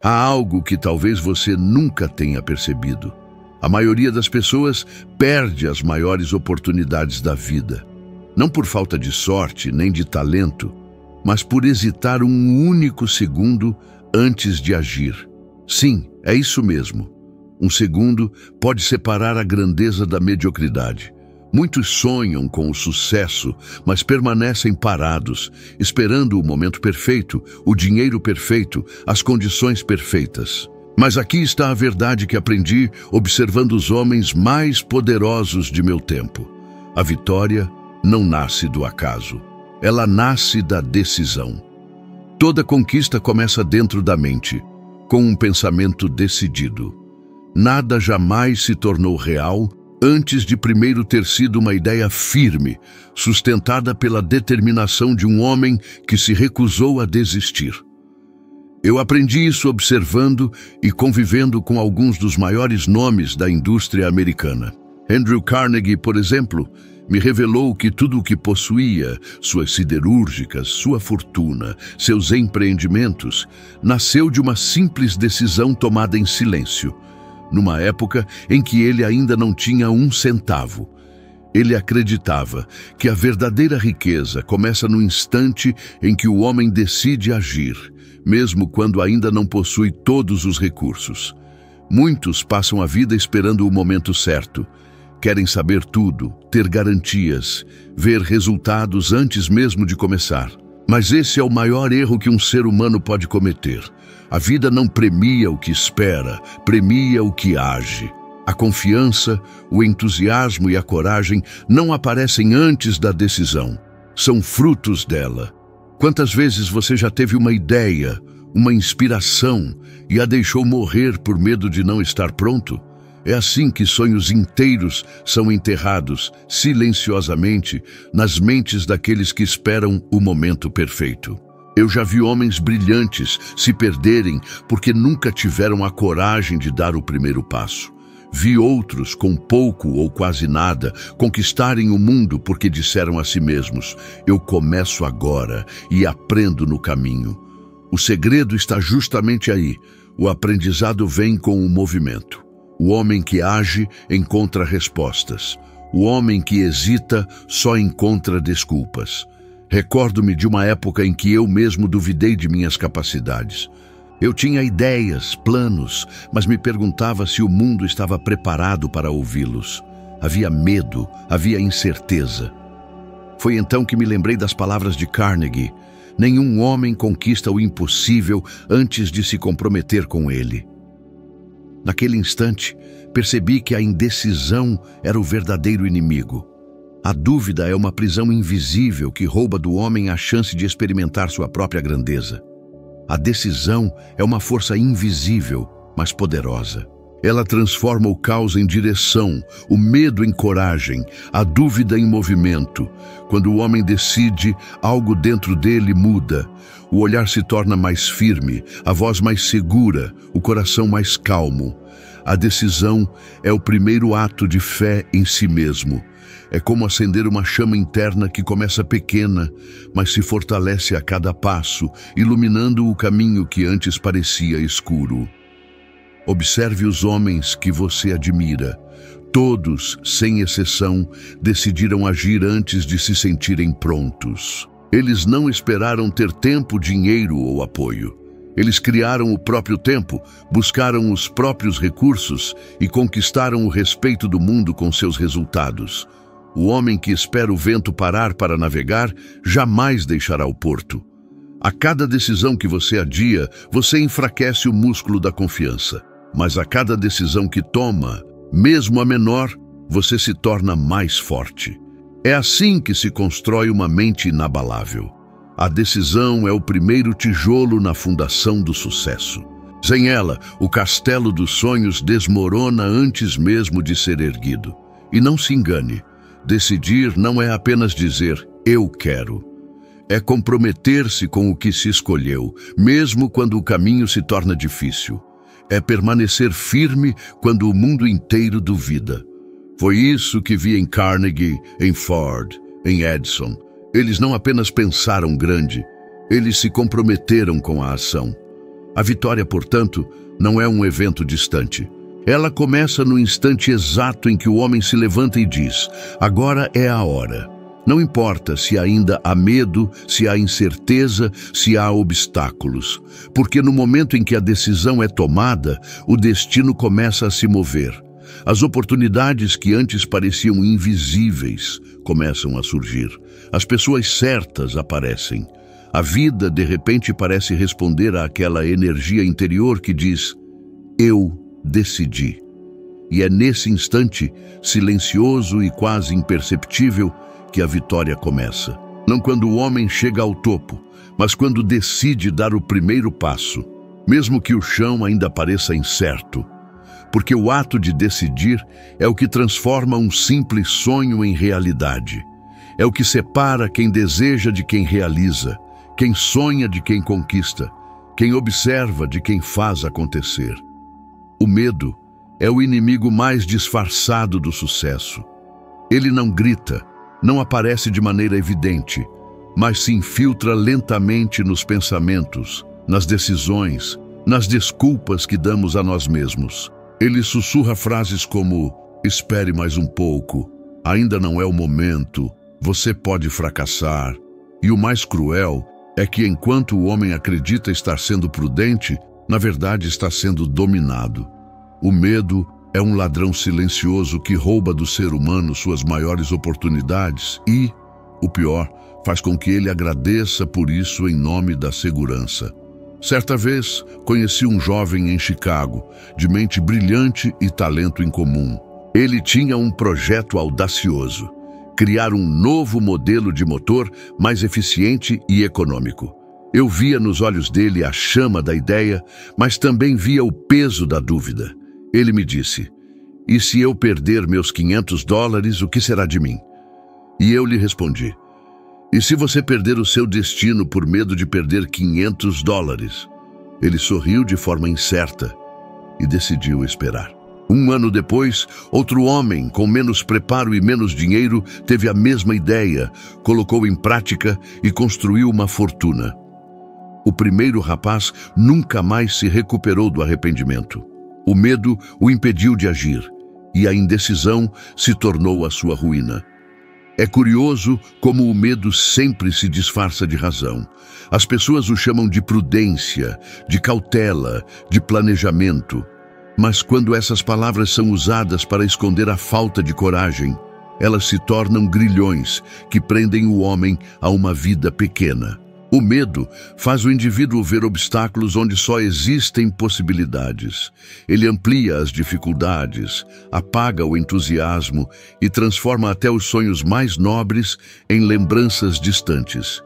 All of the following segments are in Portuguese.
Há algo que talvez você nunca tenha percebido. A maioria das pessoas perde as maiores oportunidades da vida. Não por falta de sorte nem de talento, mas por hesitar um único segundo antes de agir. Sim, é isso mesmo. Um segundo pode separar a grandeza da mediocridade. Muitos sonham com o sucesso, mas permanecem parados, esperando o momento perfeito, o dinheiro perfeito, as condições perfeitas. Mas aqui está a verdade que aprendi observando os homens mais poderosos de meu tempo. A vitória não nasce do acaso. Ela nasce da decisão. Toda conquista começa dentro da mente, com um pensamento decidido. Nada jamais se tornou real antes de primeiro ter sido uma ideia firme, sustentada pela determinação de um homem que se recusou a desistir. Eu aprendi isso observando e convivendo com alguns dos maiores nomes da indústria americana. Andrew Carnegie, por exemplo, me revelou que tudo o que possuía, suas siderúrgicas, sua fortuna, seus empreendimentos, nasceu de uma simples decisão tomada em silêncio, numa época em que ele ainda não tinha um centavo. Ele acreditava que a verdadeira riqueza começa no instante em que o homem decide agir, mesmo quando ainda não possui todos os recursos. Muitos passam a vida esperando o momento certo. Querem saber tudo, ter garantias, ver resultados antes mesmo de começar. Mas esse é o maior erro que um ser humano pode cometer. A vida não premia o que espera, premia o que age. A confiança, o entusiasmo e a coragem não aparecem antes da decisão. São frutos dela. Quantas vezes você já teve uma ideia, uma inspiração e a deixou morrer por medo de não estar pronto? É assim que sonhos inteiros são enterrados, silenciosamente, nas mentes daqueles que esperam o momento perfeito. Eu já vi homens brilhantes se perderem porque nunca tiveram a coragem de dar o primeiro passo. Vi outros, com pouco ou quase nada, conquistarem o mundo porque disseram a si mesmos: eu começo agora e aprendo no caminho. O segredo está justamente aí. O aprendizado vem com o movimento. O homem que age encontra respostas. O homem que hesita só encontra desculpas. Recordo-me de uma época em que eu mesmo duvidei de minhas capacidades. Eu tinha ideias, planos, mas me perguntava se o mundo estava preparado para ouvi-los. Havia medo, havia incerteza. Foi então que me lembrei das palavras de Carnegie: nenhum homem conquista o impossível antes de se comprometer com ele. Naquele instante, percebi que a indecisão era o verdadeiro inimigo. A dúvida é uma prisão invisível que rouba do homem a chance de experimentar sua própria grandeza. A decisão é uma força invisível, mas poderosa. Ela transforma o caos em direção, o medo em coragem, a dúvida em movimento. Quando o homem decide, algo dentro dele muda. O olhar se torna mais firme, a voz mais segura, o coração mais calmo. A decisão é o primeiro ato de fé em si mesmo. É como acender uma chama interna que começa pequena, mas se fortalece a cada passo, iluminando o caminho que antes parecia escuro. Observe os homens que você admira. Todos, sem exceção, decidiram agir antes de se sentirem prontos. Eles não esperaram ter tempo, dinheiro ou apoio. Eles criaram o próprio tempo, buscaram os próprios recursos e conquistaram o respeito do mundo com seus resultados. O homem que espera o vento parar para navegar jamais deixará o porto. A cada decisão que você adia, você enfraquece o músculo da confiança. Mas a cada decisão que toma, mesmo a menor, você se torna mais forte. É assim que se constrói uma mente inabalável. A decisão é o primeiro tijolo na fundação do sucesso. Sem ela, o castelo dos sonhos desmorona antes mesmo de ser erguido. E não se engane, decidir não é apenas dizer "eu quero". É comprometer-se com o que se escolheu, mesmo quando o caminho se torna difícil. É permanecer firme quando o mundo inteiro duvida. Foi isso que vi em Carnegie, em Ford, em Edison. Eles não apenas pensaram grande, eles se comprometeram com a ação. A vitória, portanto, não é um evento distante. Ela começa no instante exato em que o homem se levanta e diz: agora é a hora. Não importa se ainda há medo, se há incerteza, se há obstáculos, porque no momento em que a decisão é tomada, o destino começa a se mover. As oportunidades que antes pareciam invisíveis começam a surgir. As pessoas certas aparecem. A vida, de repente, parece responder àquela energia interior que diz: eu decidi. E é nesse instante, silencioso e quase imperceptível, que a vitória começa. Não quando o homem chega ao topo, mas quando decide dar o primeiro passo, mesmo que o chão ainda pareça incerto. Porque o ato de decidir é o que transforma um simples sonho em realidade. É o que separa quem deseja de quem realiza, quem sonha de quem conquista, quem observa de quem faz acontecer. O medo é o inimigo mais disfarçado do sucesso. Ele não grita, não aparece de maneira evidente, mas se infiltra lentamente nos pensamentos, nas decisões, nas desculpas que damos a nós mesmos. Ele sussurra frases como: espere mais um pouco, ainda não é o momento, você pode fracassar. E o mais cruel é que enquanto o homem acredita estar sendo prudente, na verdade está sendo dominado. O medo é um ladrão silencioso que rouba do ser humano suas maiores oportunidades e, o pior, faz com que ele agradeça por isso em nome da segurança. Certa vez, conheci um jovem em Chicago, de mente brilhante e talento incomum. Ele tinha um projeto audacioso: criar um novo modelo de motor mais eficiente e econômico. Eu via nos olhos dele a chama da ideia, mas também via o peso da dúvida. Ele me disse: e se eu perder meus $500, o que será de mim? E eu lhe respondi: e se você perder o seu destino por medo de perder $500? Ele sorriu de forma incerta e decidiu esperar. Um ano depois, outro homem, com menos preparo e menos dinheiro, teve a mesma ideia, colocou em prática e construiu uma fortuna. O primeiro rapaz nunca mais se recuperou do arrependimento. O medo o impediu de agir, e a indecisão se tornou a sua ruína. É curioso como o medo sempre se disfarça de razão. As pessoas o chamam de prudência, de cautela, de planejamento. Mas quando essas palavras são usadas para esconder a falta de coragem, elas se tornam grilhões que prendem o homem a uma vida pequena. O medo faz o indivíduo ver obstáculos onde só existem possibilidades. Ele amplia as dificuldades, apaga o entusiasmo e transforma até os sonhos mais nobres em lembranças distantes.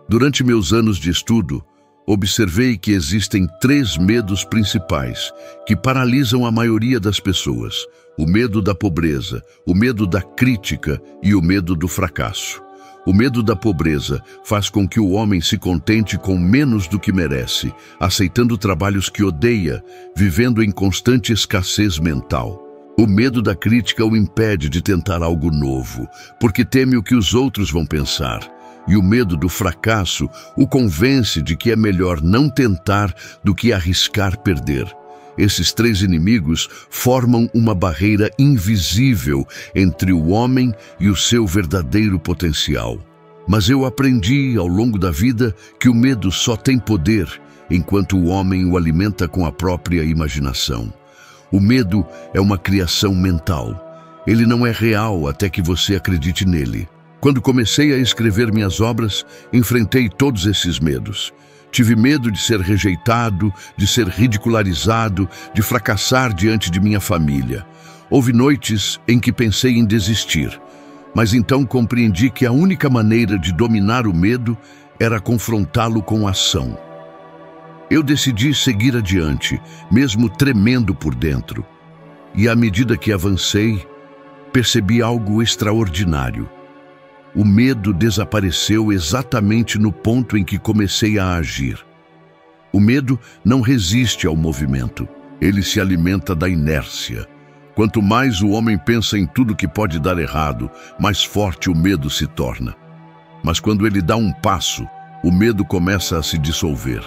Durante meus anos de estudo, observei que existem 3 medos principais que paralisam a maioria das pessoas: o medo da pobreza, o medo da crítica e o medo do fracasso. O medo da pobreza faz com que o homem se contente com menos do que merece, aceitando trabalhos que odeia, vivendo em constante escassez mental. O medo da crítica o impede de tentar algo novo, porque teme o que os outros vão pensar. E o medo do fracasso o convence de que é melhor não tentar do que arriscar perder. Esses 3 inimigos formam uma barreira invisível entre o homem e o seu verdadeiro potencial. Mas eu aprendi ao longo da vida que o medo só tem poder enquanto o homem o alimenta com a própria imaginação. O medo é uma criação mental. Ele não é real até que você acredite nele. Quando comecei a escrever minhas obras, enfrentei todos esses medos. Tive medo de ser rejeitado, de ser ridicularizado, de fracassar diante de minha família. Houve noites em que pensei em desistir, mas então compreendi que a única maneira de dominar o medo era confrontá-lo com ação. Eu decidi seguir adiante, mesmo tremendo por dentro. E à medida que avancei, percebi algo extraordinário. O medo desapareceu exatamente no ponto em que comecei a agir. O medo não resiste ao movimento, ele se alimenta da inércia. Quanto mais o homem pensa em tudo que pode dar errado, mais forte o medo se torna. Mas quando ele dá um passo, o medo começa a se dissolver.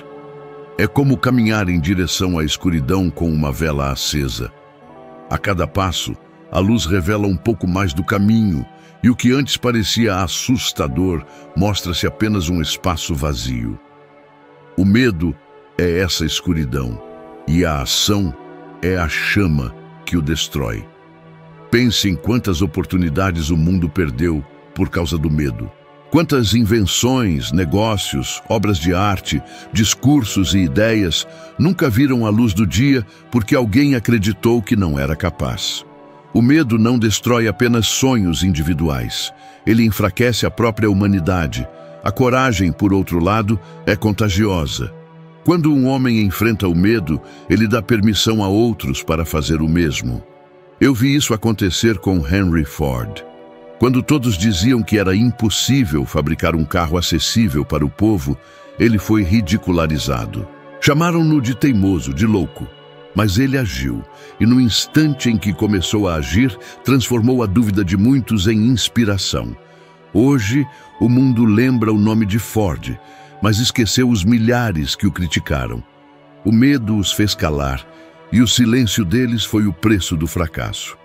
É como caminhar em direção à escuridão com uma vela acesa. A cada passo, a luz revela um pouco mais do caminho, e o que antes parecia assustador mostra-se apenas um espaço vazio. O medo é essa escuridão, e a ação é a chama que o destrói. Pense em quantas oportunidades o mundo perdeu por causa do medo. Quantas invenções, negócios, obras de arte, discursos e ideias nunca viram a luz do dia porque alguém acreditou que não era capaz. O medo não destrói apenas sonhos individuais. Ele enfraquece a própria humanidade. A coragem, por outro lado, é contagiosa. Quando um homem enfrenta o medo, ele dá permissão a outros para fazer o mesmo. Eu vi isso acontecer com Henry Ford. Quando todos diziam que era impossível fabricar um carro acessível para o povo, ele foi ridicularizado. Chamaram-no de teimoso, de louco. Mas ele agiu, e no instante em que começou a agir, transformou a dúvida de muitos em inspiração. Hoje, o mundo lembra o nome de Ford, mas esqueceu os milhares que o criticaram. O medo os fez calar, e o silêncio deles foi o preço do fracasso.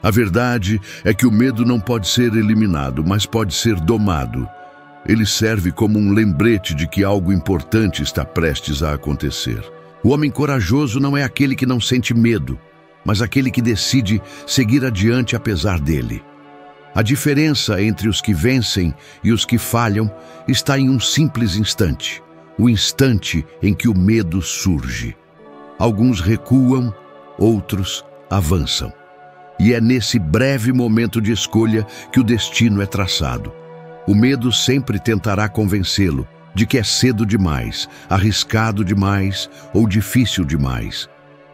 A verdade é que o medo não pode ser eliminado, mas pode ser domado. Ele serve como um lembrete de que algo importante está prestes a acontecer. O homem corajoso não é aquele que não sente medo, mas aquele que decide seguir adiante apesar dele. A diferença entre os que vencem e os que falham está em um simples instante, o instante em que o medo surge. Alguns recuam, outros avançam. E é nesse breve momento de escolha que o destino é traçado. O medo sempre tentará convencê-lo de que é cedo demais, arriscado demais ou difícil demais.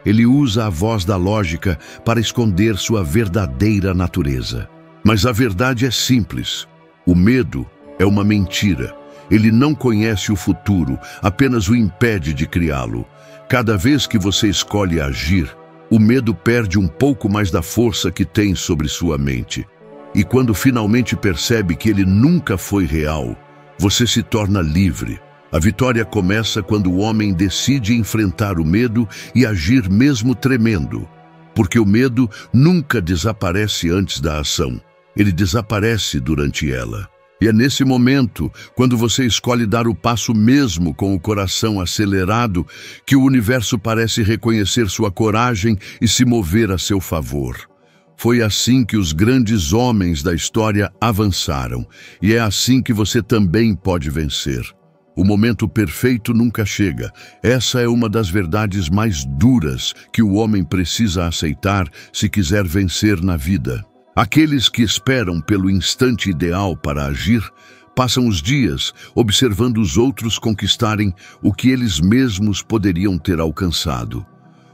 Ele usa a voz da lógica para esconder sua verdadeira natureza. Mas a verdade é simples. O medo é uma mentira. Ele não conhece o futuro, apenas o impede de criá-lo. Cada vez que você escolhe agir, o medo perde um pouco mais da força que tem sobre sua mente. E quando finalmente percebe que ele nunca foi real, você se torna livre. A vitória começa quando o homem decide enfrentar o medo e agir mesmo tremendo. Porque o medo nunca desaparece antes da ação. Ele desaparece durante ela. E é nesse momento, quando você escolhe dar o passo mesmo com o coração acelerado, que o universo parece reconhecer sua coragem e se mover a seu favor. Foi assim que os grandes homens da história avançaram, e é assim que você também pode vencer. O momento perfeito nunca chega. Essa é uma das verdades mais duras que o homem precisa aceitar se quiser vencer na vida. Aqueles que esperam pelo instante ideal para agir, passam os dias observando os outros conquistarem o que eles mesmos poderiam ter alcançado.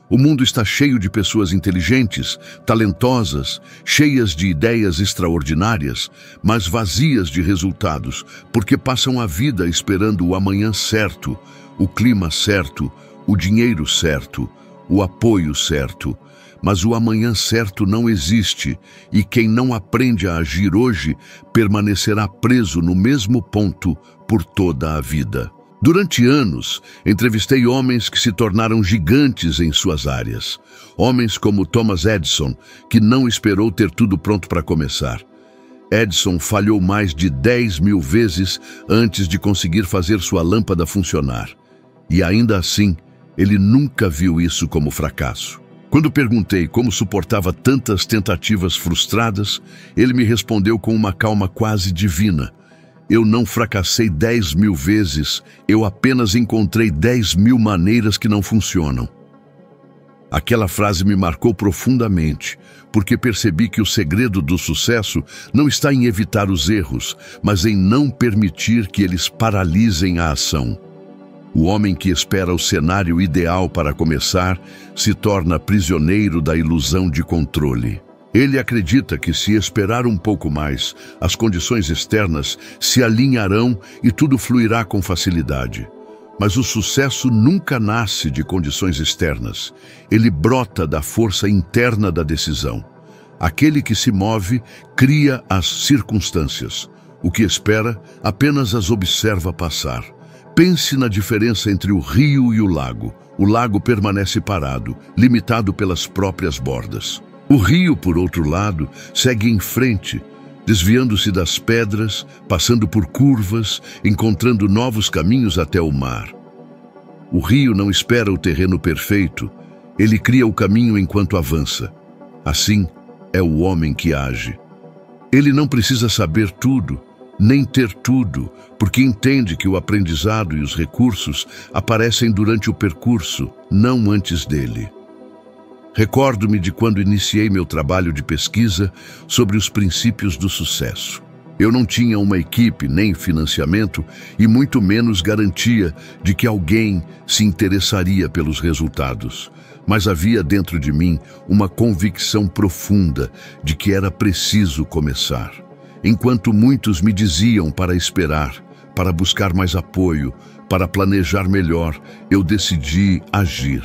O mundo está cheio de pessoas inteligentes, talentosas, cheias de ideias extraordinárias, mas vazias de resultados, porque passam a vida esperando o amanhã certo, o clima certo, o dinheiro certo, o apoio certo. Mas o amanhã certo não existe, e quem não aprende a agir hoje permanecerá preso no mesmo ponto por toda a vida. Durante anos, entrevistei homens que se tornaram gigantes em suas áreas. Homens como Thomas Edison, que não esperou ter tudo pronto para começar. Edison falhou mais de 10.000 vezes antes de conseguir fazer sua lâmpada funcionar. E ainda assim, ele nunca viu isso como fracasso. Quando perguntei como suportava tantas tentativas frustradas, ele me respondeu com uma calma quase divina. Eu não fracassei 10.000 vezes, eu apenas encontrei 10.000 maneiras que não funcionam. Aquela frase me marcou profundamente, porque percebi que o segredo do sucesso não está em evitar os erros, mas em não permitir que eles paralisem a ação. O homem que espera o cenário ideal para começar se torna prisioneiro da ilusão de controle. Ele acredita que se esperar um pouco mais, as condições externas se alinharão e tudo fluirá com facilidade. Mas o sucesso nunca nasce de condições externas. Ele brota da força interna da decisão. Aquele que se move cria as circunstâncias. O que espera apenas as observa passar. Pense na diferença entre o rio e o lago. O lago permanece parado, limitado pelas próprias bordas. O rio, por outro lado, segue em frente, desviando-se das pedras, passando por curvas, encontrando novos caminhos até o mar. O rio não espera o terreno perfeito, ele cria o caminho enquanto avança. Assim é o homem que age. Ele não precisa saber tudo, nem ter tudo, porque entende que o aprendizado e os recursos aparecem durante o percurso, não antes dele. Recordo-me de quando iniciei meu trabalho de pesquisa sobre os princípios do sucesso. Eu não tinha uma equipe nem financiamento e muito menos garantia de que alguém se interessaria pelos resultados. Mas havia dentro de mim uma convicção profunda de que era preciso começar. Enquanto muitos me diziam para esperar, para buscar mais apoio, para planejar melhor, eu decidi agir.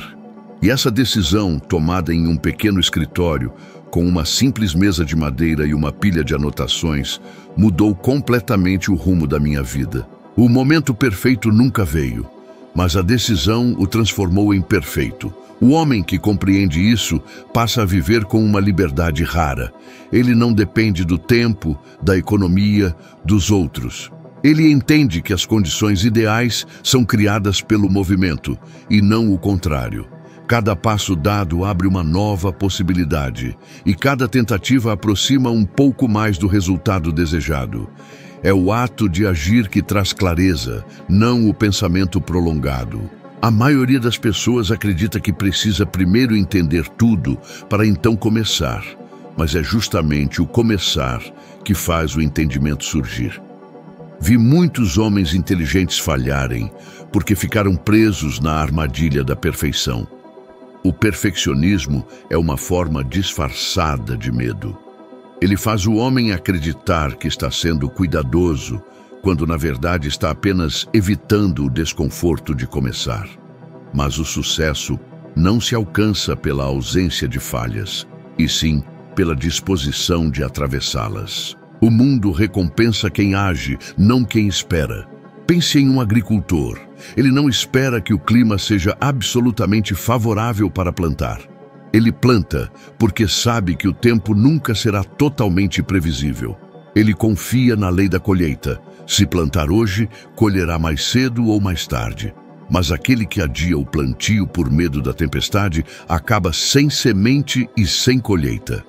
E essa decisão, tomada em um pequeno escritório, com uma simples mesa de madeira e uma pilha de anotações, mudou completamente o rumo da minha vida. O momento perfeito nunca veio, mas a decisão o transformou em perfeito. O homem que compreende isso passa a viver com uma liberdade rara. Ele não depende do tempo, da economia, dos outros. Ele entende que as condições ideais são criadas pelo movimento, e não o contrário. Cada passo dado abre uma nova possibilidade, e cada tentativa aproxima um pouco mais do resultado desejado. É o ato de agir que traz clareza, não o pensamento prolongado. A maioria das pessoas acredita que precisa primeiro entender tudo para então começar, mas é justamente o começar que faz o entendimento surgir. Vi muitos homens inteligentes falharem porque ficaram presos na armadilha da perfeição. O perfeccionismo é uma forma disfarçada de medo. Ele faz o homem acreditar que está sendo cuidadoso, quando na verdade está apenas evitando o desconforto de começar. Mas o sucesso não se alcança pela ausência de falhas, e sim pela disposição de atravessá-las. O mundo recompensa quem age, não quem espera. Pense em um agricultor. Ele não espera que o clima seja absolutamente favorável para plantar. Ele planta porque sabe que o tempo nunca será totalmente previsível. Ele confia na lei da colheita. Se plantar hoje, colherá mais cedo ou mais tarde. Mas aquele que adia o plantio por medo da tempestade acaba sem semente e sem colheita.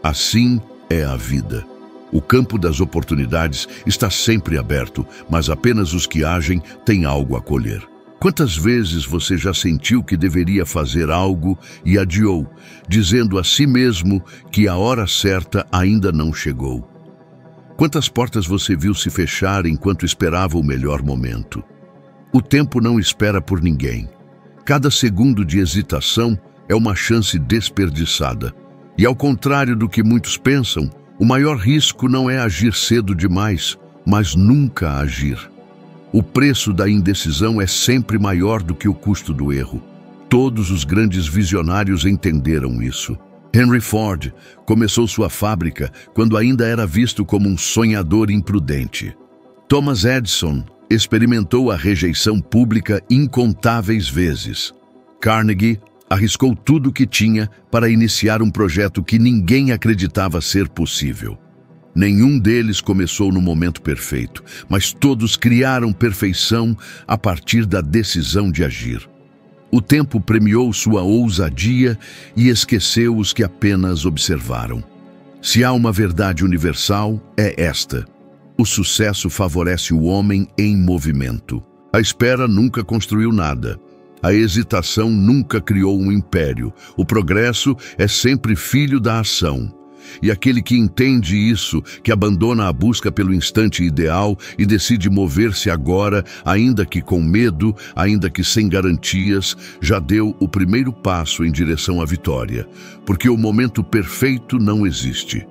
Assim é a vida. O campo das oportunidades está sempre aberto, mas apenas os que agem têm algo a colher. Quantas vezes você já sentiu que deveria fazer algo e adiou, dizendo a si mesmo que a hora certa ainda não chegou? Quantas portas você viu se fechar enquanto esperava o melhor momento? O tempo não espera por ninguém. Cada segundo de hesitação é uma chance desperdiçada. E ao contrário do que muitos pensam, o maior risco não é agir cedo demais, mas nunca agir. O preço da indecisão é sempre maior do que o custo do erro. Todos os grandes visionários entenderam isso. Henry Ford começou sua fábrica quando ainda era visto como um sonhador imprudente. Thomas Edison experimentou a rejeição pública incontáveis vezes. Carnegie arriscou tudo o que tinha para iniciar um projeto que ninguém acreditava ser possível. Nenhum deles começou no momento perfeito, mas todos criaram perfeição a partir da decisão de agir. O tempo premiou sua ousadia e esqueceu os que apenas observaram. Se há uma verdade universal, é esta: o sucesso favorece o homem em movimento. A espera nunca construiu nada. A hesitação nunca criou um império. O progresso é sempre filho da ação. E aquele que entende isso, que abandona a busca pelo instante ideal e decide mover-se agora, ainda que com medo, ainda que sem garantias, já deu o primeiro passo em direção à vitória. Porque o momento perfeito não existe.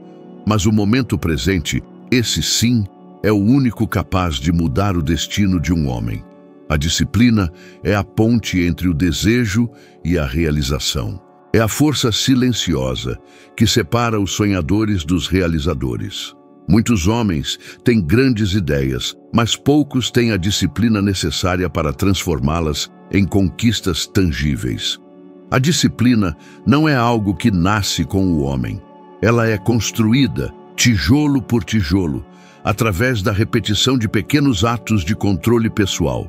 Mas o momento presente, esse sim, é o único capaz de mudar o destino de um homem. A disciplina é a ponte entre o desejo e a realização. É a força silenciosa que separa os sonhadores dos realizadores. Muitos homens têm grandes ideias, mas poucos têm a disciplina necessária para transformá-las em conquistas tangíveis. A disciplina não é algo que nasce com o homem. Ela é construída, tijolo por tijolo, através da repetição de pequenos atos de controle pessoal.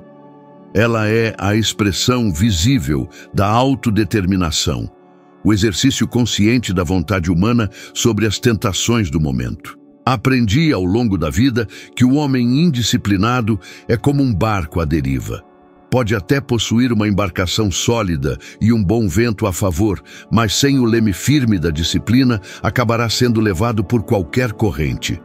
Ela é a expressão visível da autodeterminação, o exercício consciente da vontade humana sobre as tentações do momento. Aprendi ao longo da vida que o homem indisciplinado é como um barco à deriva. Pode até possuir uma embarcação sólida e um bom vento a favor, mas sem o leme firme da disciplina, acabará sendo levado por qualquer corrente.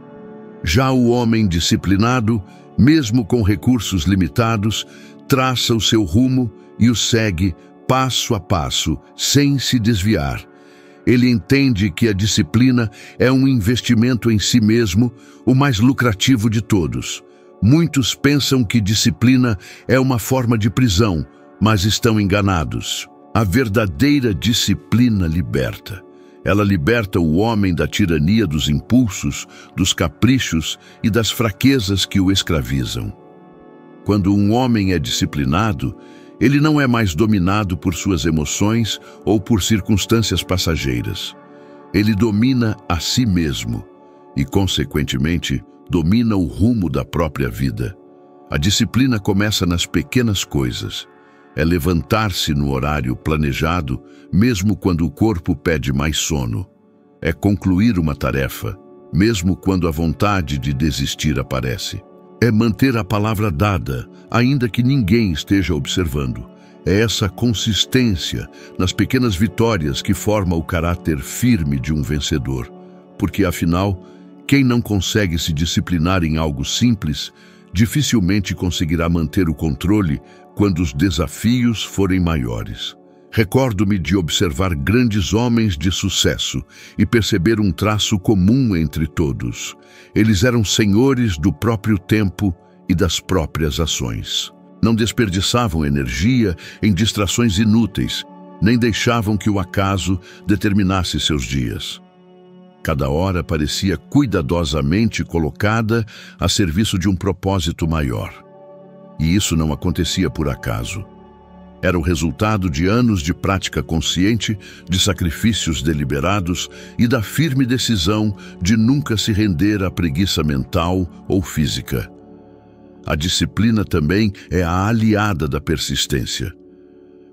Já o homem disciplinado, mesmo com recursos limitados, traça o seu rumo e o segue passo a passo, sem se desviar. Ele entende que a disciplina é um investimento em si mesmo, o mais lucrativo de todos. Muitos pensam que disciplina é uma forma de prisão, mas estão enganados. A verdadeira disciplina liberta. Ela liberta o homem da tirania dos impulsos, dos caprichos e das fraquezas que o escravizam. Quando um homem é disciplinado, ele não é mais dominado por suas emoções ou por circunstâncias passageiras. Ele domina a si mesmo e, consequentemente, domina o rumo da própria vida. A disciplina começa nas pequenas coisas. É levantar-se no horário planejado, mesmo quando o corpo pede mais sono. É concluir uma tarefa, mesmo quando a vontade de desistir aparece. É manter a palavra dada, ainda que ninguém esteja observando. É essa consistência nas pequenas vitórias que forma o caráter firme de um vencedor. Porque, afinal, quem não consegue se disciplinar em algo simples, dificilmente conseguirá manter o controle quando os desafios forem maiores. Recordo-me de observar grandes homens de sucesso e perceber um traço comum entre todos. Eles eram senhores do próprio tempo e das próprias ações. Não desperdiçavam energia em distrações inúteis, nem deixavam que o acaso determinasse seus dias. Cada hora parecia cuidadosamente colocada a serviço de um propósito maior. E isso não acontecia por acaso. Era o resultado de anos de prática consciente, de sacrifícios deliberados e da firme decisão de nunca se render à preguiça mental ou física. A disciplina também é a aliada da persistência.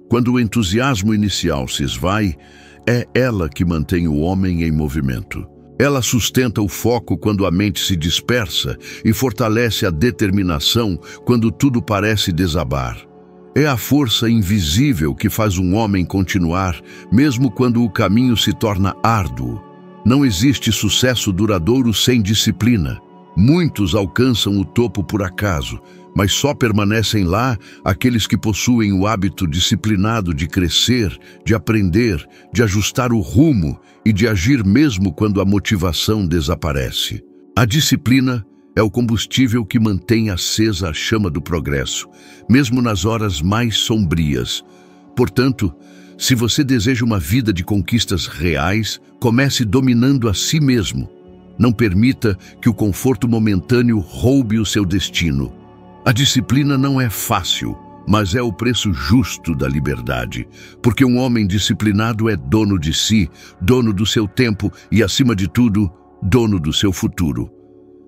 Quando o entusiasmo inicial se esvai, é ela que mantém o homem em movimento. Ela sustenta o foco quando a mente se dispersa e fortalece a determinação quando tudo parece desabar. É a força invisível que faz um homem continuar, mesmo quando o caminho se torna árduo. Não existe sucesso duradouro sem disciplina. Muitos alcançam o topo por acaso, mas só permanecem lá aqueles que possuem o hábito disciplinado de crescer, de aprender, de ajustar o rumo e de agir mesmo quando a motivação desaparece. A disciplina é o combustível que mantém acesa a chama do progresso, mesmo nas horas mais sombrias. Portanto, se você deseja uma vida de conquistas reais, comece dominando a si mesmo. Não permita que o conforto momentâneo roube o seu destino. A disciplina não é fácil, mas é o preço justo da liberdade, porque um homem disciplinado é dono de si, dono do seu tempo e, acima de tudo, dono do seu futuro.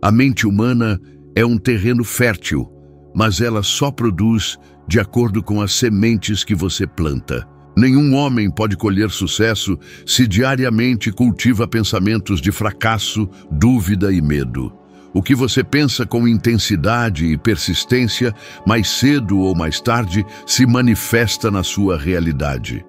A mente humana é um terreno fértil, mas ela só produz de acordo com as sementes que você planta. Nenhum homem pode colher sucesso se diariamente cultiva pensamentos de fracasso, dúvida e medo. O que você pensa com intensidade e persistência, mais cedo ou mais tarde, se manifesta na sua realidade.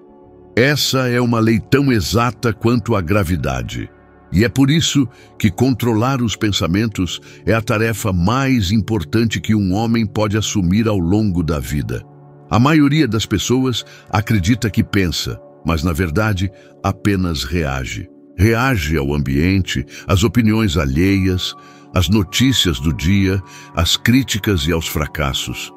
Essa é uma lei tão exata quanto a gravidade. E é por isso que controlar os pensamentos é a tarefa mais importante que um homem pode assumir ao longo da vida. A maioria das pessoas acredita que pensa, mas na verdade apenas reage. Reage ao ambiente, às opiniões alheias, às notícias do dia, às críticas e aos fracassos.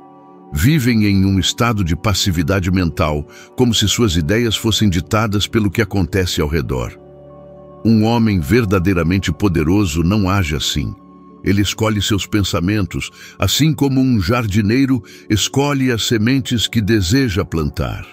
Vivem em um estado de passividade mental, como se suas ideias fossem ditadas pelo que acontece ao redor. Um homem verdadeiramente poderoso não age assim. Ele escolhe seus pensamentos, assim como um jardineiro escolhe as sementes que deseja plantar.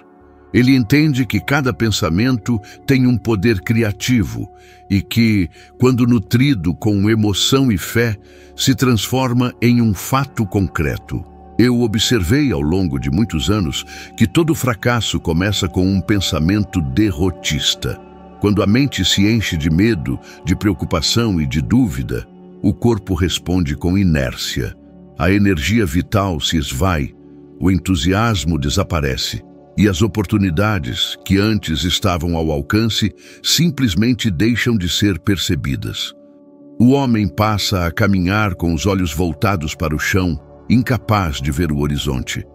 Ele entende que cada pensamento tem um poder criativo e que, quando nutrido com emoção e fé, se transforma em um fato concreto. Eu observei ao longo de muitos anos que todo fracasso começa com um pensamento derrotista. Quando a mente se enche de medo, de preocupação e de dúvida, o corpo responde com inércia. A energia vital se esvai, o entusiasmo desaparece e as oportunidades que antes estavam ao alcance simplesmente deixam de ser percebidas. O homem passa a caminhar com os olhos voltados para o chão, incapaz de ver o horizonte.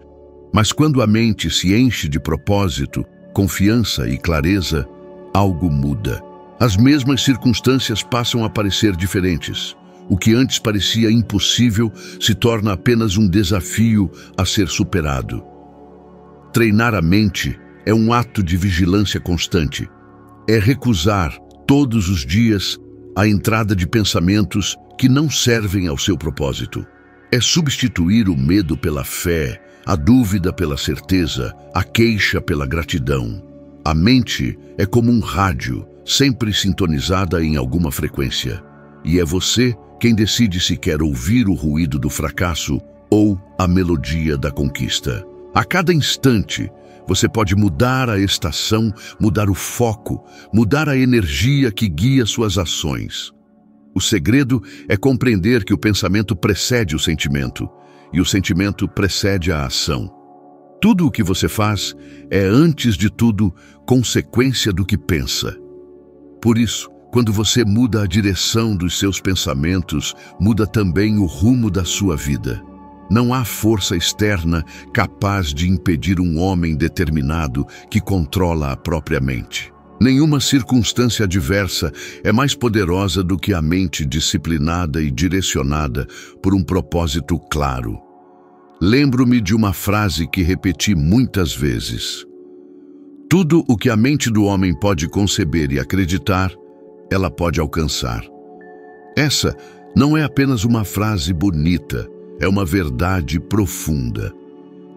Mas quando a mente se enche de propósito, confiança e clareza, algo muda. As mesmas circunstâncias passam a parecer diferentes. O que antes parecia impossível se torna apenas um desafio a ser superado. Treinar a mente é um ato de vigilância constante. É recusar, todos os dias, a entrada de pensamentos que não servem ao seu propósito. É substituir o medo pela fé, a dúvida pela certeza, a queixa pela gratidão. A mente é como um rádio, sempre sintonizada em alguma frequência. E é você quem decide se quer ouvir o ruído do fracasso ou a melodia da conquista. A cada instante, você pode mudar a estação, mudar o foco, mudar a energia que guia suas ações. O segredo é compreender que o pensamento precede o sentimento e o sentimento precede a ação. Tudo o que você faz é, antes de tudo, consequência do que pensa. Por isso, quando você muda a direção dos seus pensamentos, muda também o rumo da sua vida. Não há força externa capaz de impedir um homem determinado que controla a própria mente. Nenhuma circunstância adversa é mais poderosa do que a mente disciplinada e direcionada por um propósito claro. Lembro-me de uma frase que repeti muitas vezes. Tudo o que a mente do homem pode conceber e acreditar, ela pode alcançar. Essa não é apenas uma frase bonita, é uma verdade profunda.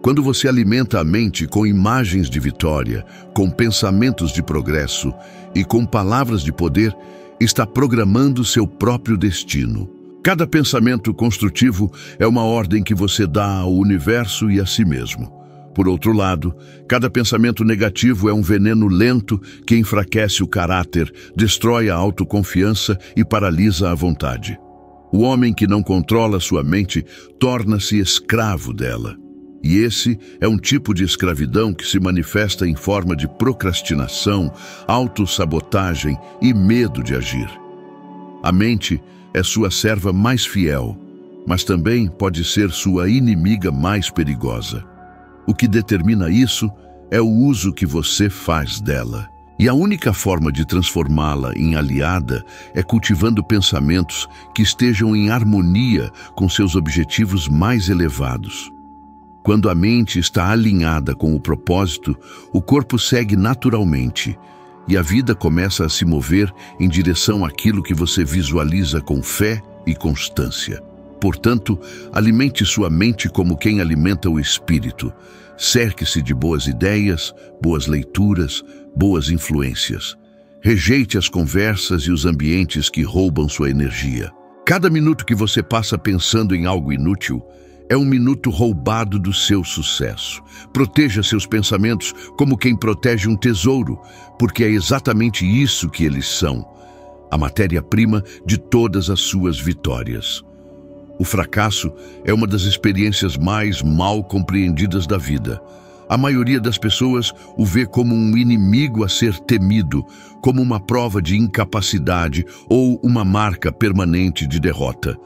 Quando você alimenta a mente com imagens de vitória, com pensamentos de progresso e com palavras de poder, está programando seu próprio destino. Cada pensamento construtivo é uma ordem que você dá ao universo e a si mesmo. Por outro lado, cada pensamento negativo é um veneno lento que enfraquece o caráter, destrói a autoconfiança e paralisa a vontade. O homem que não controla sua mente torna-se escravo dela. E esse é um tipo de escravidão que se manifesta em forma de procrastinação, autossabotagem e medo de agir. A mente é sua serva mais fiel, mas também pode ser sua inimiga mais perigosa. O que determina isso é o uso que você faz dela. E a única forma de transformá-la em aliada é cultivando pensamentos que estejam em harmonia com seus objetivos mais elevados. Quando a mente está alinhada com o propósito, o corpo segue naturalmente e a vida começa a se mover em direção àquilo que você visualiza com fé e constância. Portanto, alimente sua mente como quem alimenta o espírito. Cerque-se de boas ideias, boas leituras, boas influências. Rejeite as conversas e os ambientes que roubam sua energia. Cada minuto que você passa pensando em algo inútil é um minuto roubado do seu sucesso. Proteja seus pensamentos como quem protege um tesouro, porque é exatamente isso que eles são, a matéria-prima de todas as suas vitórias. O fracasso é uma das experiências mais mal compreendidas da vida. A maioria das pessoas o vê como um inimigo a ser temido, como uma prova de incapacidade ou uma marca permanente de derrota.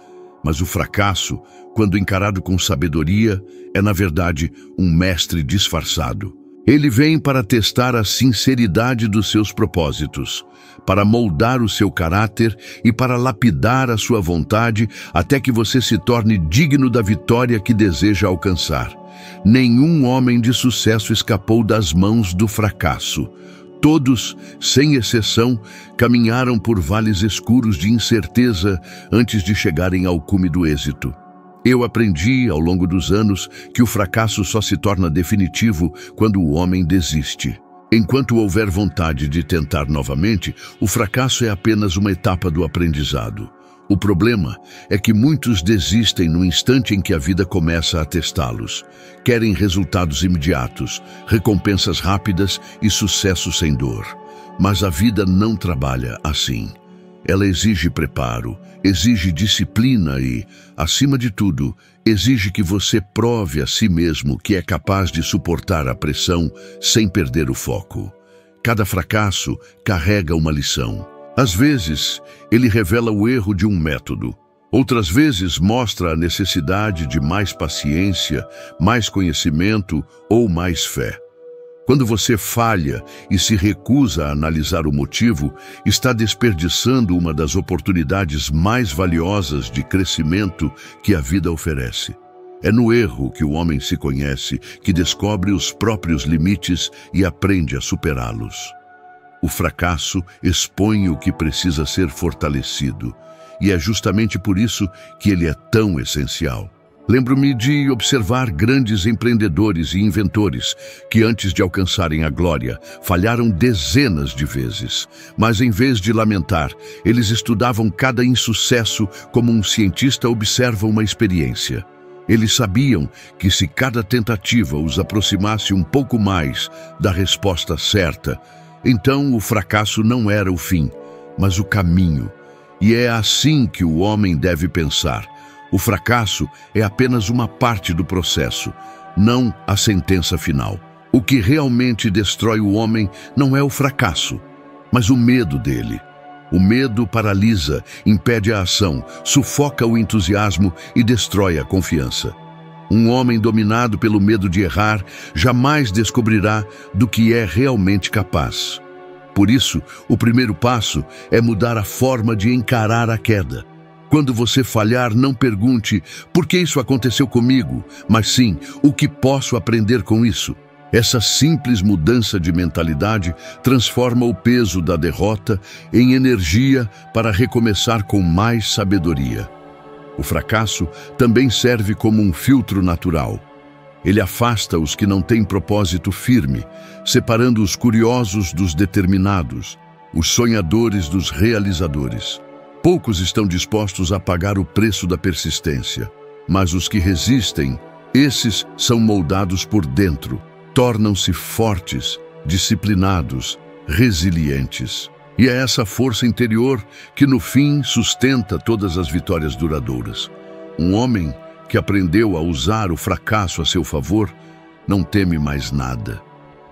Mas o fracasso, quando encarado com sabedoria, é na verdade um mestre disfarçado. Ele vem para testar a sinceridade dos seus propósitos, para moldar o seu caráter e para lapidar a sua vontade até que você se torne digno da vitória que deseja alcançar. Nenhum homem de sucesso escapou das mãos do fracasso. Todos, sem exceção, caminharam por vales escuros de incerteza antes de chegarem ao cume do êxito. Eu aprendi, ao longo dos anos, que o fracasso só se torna definitivo quando o homem desiste. Enquanto houver vontade de tentar novamente, o fracasso é apenas uma etapa do aprendizado. O problema é que muitos desistem no instante em que a vida começa a testá-los. Querem resultados imediatos, recompensas rápidas e sucesso sem dor. Mas a vida não trabalha assim. Ela exige preparo, exige disciplina e, acima de tudo, exige que você prove a si mesmo que é capaz de suportar a pressão sem perder o foco. Cada fracasso carrega uma lição. Às vezes, ele revela o erro de um método. Outras vezes, mostra a necessidade de mais paciência, mais conhecimento ou mais fé. Quando você falha e se recusa a analisar o motivo, está desperdiçando uma das oportunidades mais valiosas de crescimento que a vida oferece. É no erro que o homem se conhece, que descobre os próprios limites e aprende a superá-los. O fracasso expõe o que precisa ser fortalecido, e é justamente por isso que ele é tão essencial. Lembro-me de observar grandes empreendedores e inventores que, antes de alcançarem a glória, falharam dezenas de vezes. Mas, em vez de lamentar, eles estudavam cada insucesso como um cientista observa uma experiência. Eles sabiam que, se cada tentativa os aproximasse um pouco mais da resposta certa, então o fracasso não era o fim, mas o caminho. E é assim que o homem deve pensar. O fracasso é apenas uma parte do processo, não a sentença final. O que realmente destrói o homem não é o fracasso, mas o medo dele. O medo paralisa, impede a ação, sufoca o entusiasmo e destrói a confiança. Um homem dominado pelo medo de errar jamais descobrirá do que é realmente capaz. Por isso, o primeiro passo é mudar a forma de encarar a queda. Quando você falhar, não pergunte por que isso aconteceu comigo, mas sim o que posso aprender com isso. Essa simples mudança de mentalidade transforma o peso da derrota em energia para recomeçar com mais sabedoria. O fracasso também serve como um filtro natural. Ele afasta os que não têm propósito firme, separando os curiosos dos determinados, os sonhadores dos realizadores. Poucos estão dispostos a pagar o preço da persistência, mas os que resistem, esses são moldados por dentro, tornam-se fortes, disciplinados, resilientes. E é essa força interior que, no fim, sustenta todas as vitórias duradouras. Um homem que aprendeu a usar o fracasso a seu favor não teme mais nada.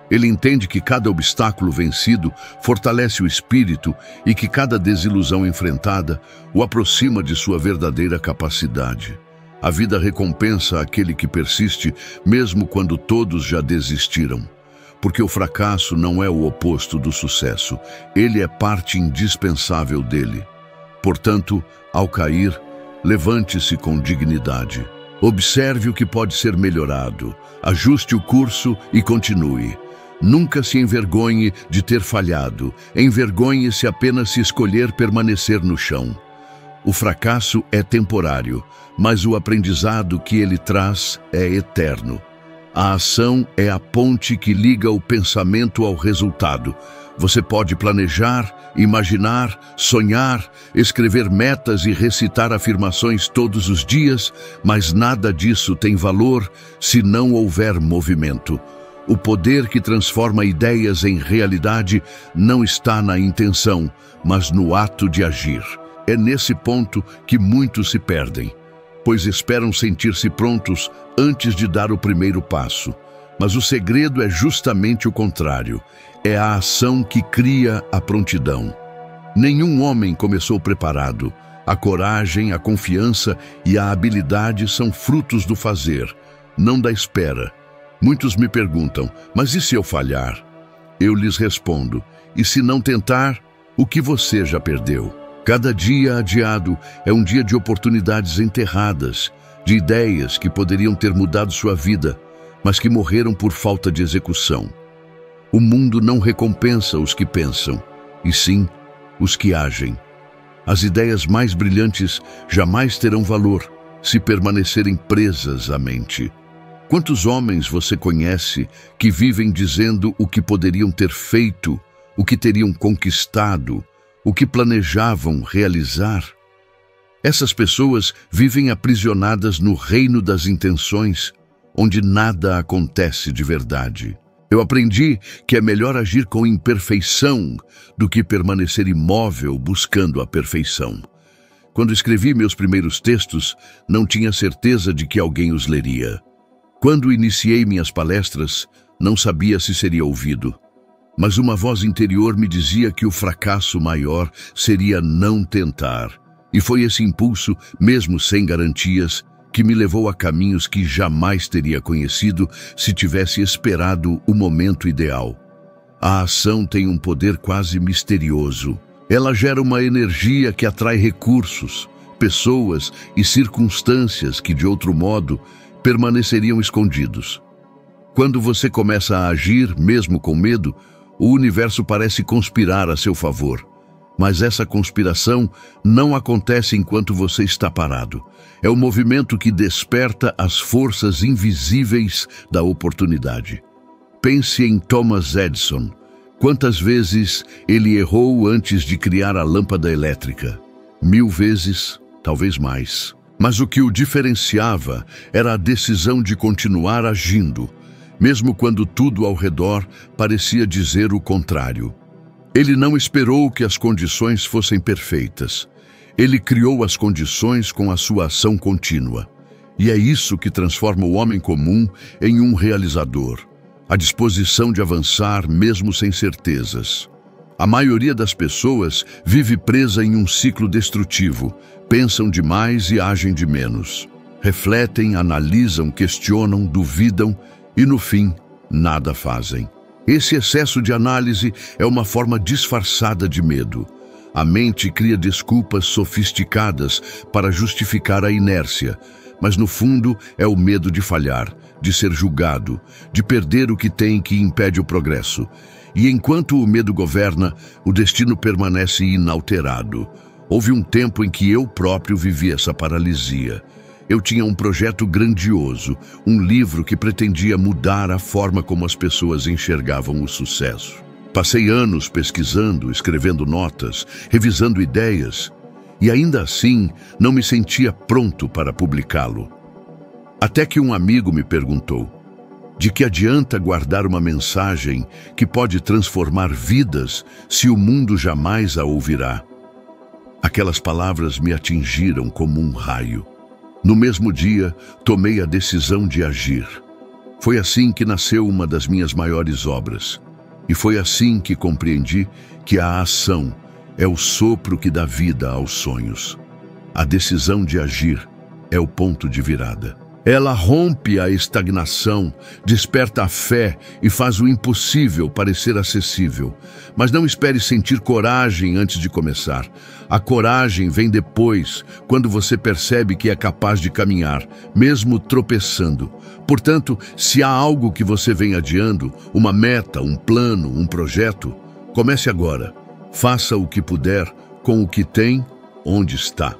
Ele entende que cada obstáculo vencido fortalece o espírito e que cada desilusão enfrentada o aproxima de sua verdadeira capacidade. A vida recompensa aquele que persiste, mesmo quando todos já desistiram. Porque o fracasso não é o oposto do sucesso, ele é parte indispensável dele. Portanto, ao cair, levante-se com dignidade. Observe o que pode ser melhorado, ajuste o curso e continue. Nunca se envergonhe de ter falhado, envergonhe-se apenas se escolher permanecer no chão. O fracasso é temporário, mas o aprendizado que ele traz é eterno. A ação é a ponte que liga o pensamento ao resultado. Você pode planejar, imaginar, sonhar, escrever metas e recitar afirmações todos os dias, mas nada disso tem valor se não houver movimento. O poder que transforma ideias em realidade não está na intenção, mas no ato de agir. É nesse ponto que muitos se perdem, pois esperam sentir-se prontos antes de dar o primeiro passo. Mas o segredo é justamente o contrário. É a ação que cria a prontidão. Nenhum homem começou preparado. A coragem, a confiança e a habilidade são frutos do fazer, não da espera. Muitos me perguntam, mas e se eu falhar? Eu lhes respondo, e se não tentar, o que você já perdeu? Cada dia adiado é um dia de oportunidades enterradas, de ideias que poderiam ter mudado sua vida, mas que morreram por falta de execução. O mundo não recompensa os que pensam, e sim os que agem. As ideias mais brilhantes jamais terão valor se permanecerem presas à mente. Quantos homens você conhece que vivem dizendo o que poderiam ter feito, o que teriam conquistado, o que planejavam realizar? Essas pessoas vivem aprisionadas no reino das intenções, onde nada acontece de verdade. Eu aprendi que é melhor agir com imperfeição do que permanecer imóvel buscando a perfeição. Quando escrevi meus primeiros textos, não tinha certeza de que alguém os leria. Quando iniciei minhas palestras, não sabia se seria ouvido. Mas uma voz interior me dizia que o fracasso maior seria não tentar. E foi esse impulso, mesmo sem garantias, que me levou a caminhos que jamais teria conhecido se tivesse esperado o momento ideal. A ação tem um poder quase misterioso. Ela gera uma energia que atrai recursos, pessoas e circunstâncias que, de outro modo, permaneceriam escondidos. Quando você começa a agir, mesmo com medo, o universo parece conspirar a seu favor. Mas essa conspiração não acontece enquanto você está parado. É o movimento que desperta as forças invisíveis da oportunidade. Pense em Thomas Edison. Quantas vezes ele errou antes de criar a lâmpada elétrica? 1000 vezes, talvez mais. Mas o que o diferenciava era a decisão de continuar agindo, mesmo quando tudo ao redor parecia dizer o contrário. Ele não esperou que as condições fossem perfeitas. Ele criou as condições com a sua ação contínua. E é isso que transforma o homem comum em um realizador. A disposição de avançar mesmo sem certezas. A maioria das pessoas vive presa em um ciclo destrutivo. Pensam demais e agem de menos. Refletem, analisam, questionam, duvidam e, no fim, nada fazem. Esse excesso de análise é uma forma disfarçada de medo. A mente cria desculpas sofisticadas para justificar a inércia, mas no fundo é o medo de falhar, de ser julgado, de perder o que tem que impede o progresso. E enquanto o medo governa, o destino permanece inalterado. Houve um tempo em que eu próprio vivi essa paralisia. Eu tinha um projeto grandioso, um livro que pretendia mudar a forma como as pessoas enxergavam o sucesso. Passei anos pesquisando, escrevendo notas, revisando ideias, e ainda assim não me sentia pronto para publicá-lo. Até que um amigo me perguntou: de que adianta guardar uma mensagem que pode transformar vidas se o mundo jamais a ouvirá? Aquelas palavras me atingiram como um raio. No mesmo dia, tomei a decisão de agir. Foi assim que nasceu uma das minhas maiores obras. E foi assim que compreendi que a ação é o sopro que dá vida aos sonhos. A decisão de agir é o ponto de virada. Ela rompe a estagnação, desperta a fé e faz o impossível parecer acessível. Mas não espere sentir coragem antes de começar. A coragem vem depois, quando você percebe que é capaz de caminhar, mesmo tropeçando. Portanto, se há algo que você vem adiando, uma meta, um plano, um projeto, comece agora. Faça o que puder, com o que tem, onde está.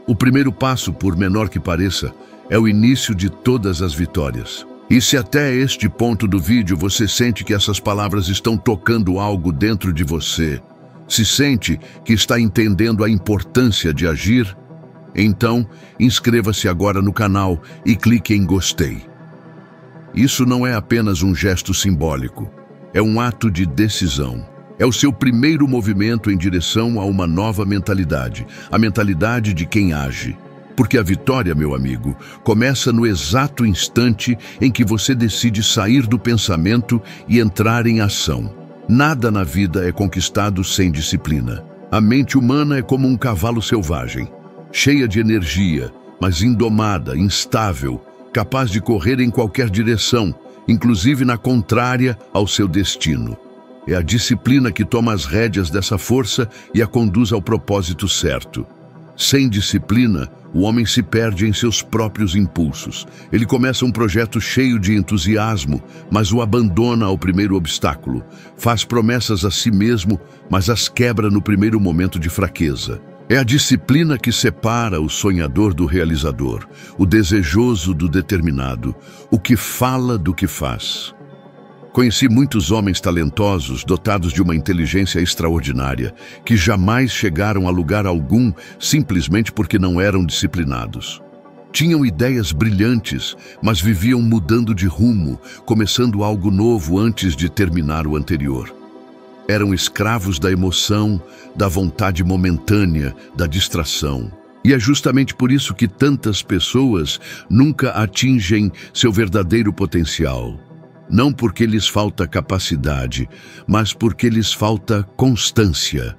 O primeiro passo, por menor que pareça, é o início de todas as vitórias. E se até este ponto do vídeo você sente que essas palavras estão tocando algo dentro de você, se sente que está entendendo a importância de agir, então inscreva-se agora no canal e clique em gostei. Isso não é apenas um gesto simbólico, é um ato de decisão. É o seu primeiro movimento em direção a uma nova mentalidade, a mentalidade de quem age. Porque a vitória, meu amigo, começa no exato instante em que você decide sair do pensamento e entrar em ação. Nada na vida é conquistado sem disciplina. A mente humana é como um cavalo selvagem, cheia de energia, mas indomada, instável, capaz de correr em qualquer direção, inclusive na contrária ao seu destino. É a disciplina que toma as rédeas dessa força e a conduz ao propósito certo. Sem disciplina, o homem se perde em seus próprios impulsos. Ele começa um projeto cheio de entusiasmo, mas o abandona ao primeiro obstáculo. Faz promessas a si mesmo, mas as quebra no primeiro momento de fraqueza. É a disciplina que separa o sonhador do realizador, o desejoso do determinado, o que fala do que faz. Conheci muitos homens talentosos, dotados de uma inteligência extraordinária, que jamais chegaram a lugar algum simplesmente porque não eram disciplinados. Tinham ideias brilhantes, mas viviam mudando de rumo, começando algo novo antes de terminar o anterior. Eram escravos da emoção, da vontade momentânea, da distração. E é justamente por isso que tantas pessoas nunca atingem seu verdadeiro potencial. Não porque lhes falta capacidade, mas porque lhes falta constância.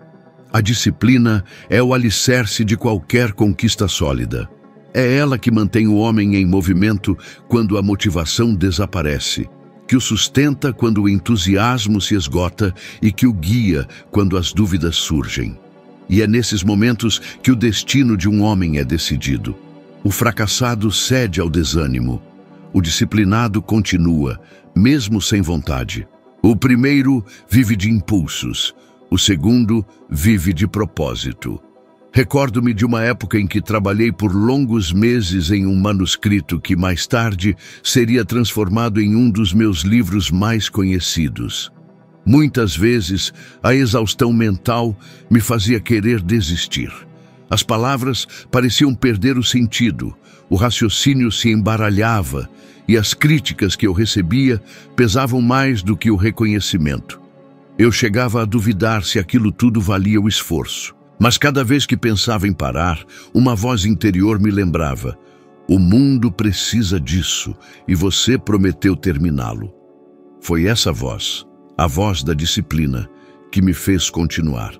A disciplina é o alicerce de qualquer conquista sólida. É ela que mantém o homem em movimento quando a motivação desaparece, que o sustenta quando o entusiasmo se esgota e que o guia quando as dúvidas surgem. E é nesses momentos que o destino de um homem é decidido. O fracassado cede ao desânimo. O disciplinado continua, mesmo sem vontade. O primeiro vive de impulsos, o segundo vive de propósito. Recordo-me de uma época em que trabalhei por longos meses em um manuscrito que mais tarde seria transformado em um dos meus livros mais conhecidos. Muitas vezes, a exaustão mental me fazia querer desistir. As palavras pareciam perder o sentido, o raciocínio se embaralhava e as críticas que eu recebia pesavam mais do que o reconhecimento. Eu chegava a duvidar se aquilo tudo valia o esforço. Mas cada vez que pensava em parar, uma voz interior me lembrava: o mundo precisa disso e você prometeu terminá-lo. Foi essa voz, a voz da disciplina, que me fez continuar.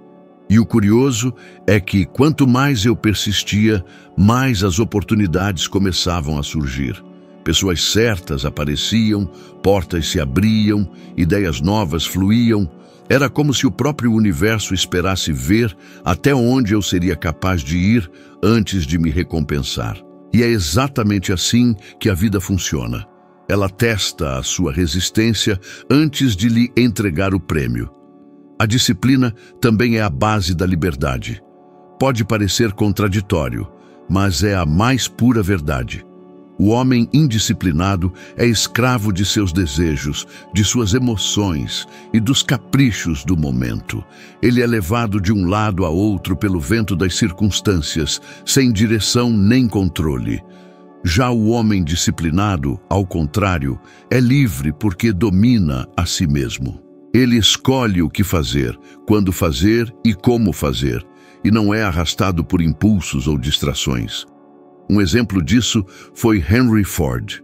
E o curioso é que quanto mais eu persistia, mais as oportunidades começavam a surgir. Pessoas certas apareciam, portas se abriam, ideias novas fluíam. Era como se o próprio universo esperasse ver até onde eu seria capaz de ir antes de me recompensar. E é exatamente assim que a vida funciona. Ela testa a sua resistência antes de lhe entregar o prêmio. A disciplina também é a base da liberdade. Pode parecer contraditório, mas é a mais pura verdade. O homem indisciplinado é escravo de seus desejos, de suas emoções e dos caprichos do momento. Ele é levado de um lado a outro pelo vento das circunstâncias, sem direção nem controle. Já o homem disciplinado, ao contrário, é livre porque domina a si mesmo. Ele escolhe o que fazer, quando fazer e como fazer, e não é arrastado por impulsos ou distrações. Um exemplo disso foi Henry Ford.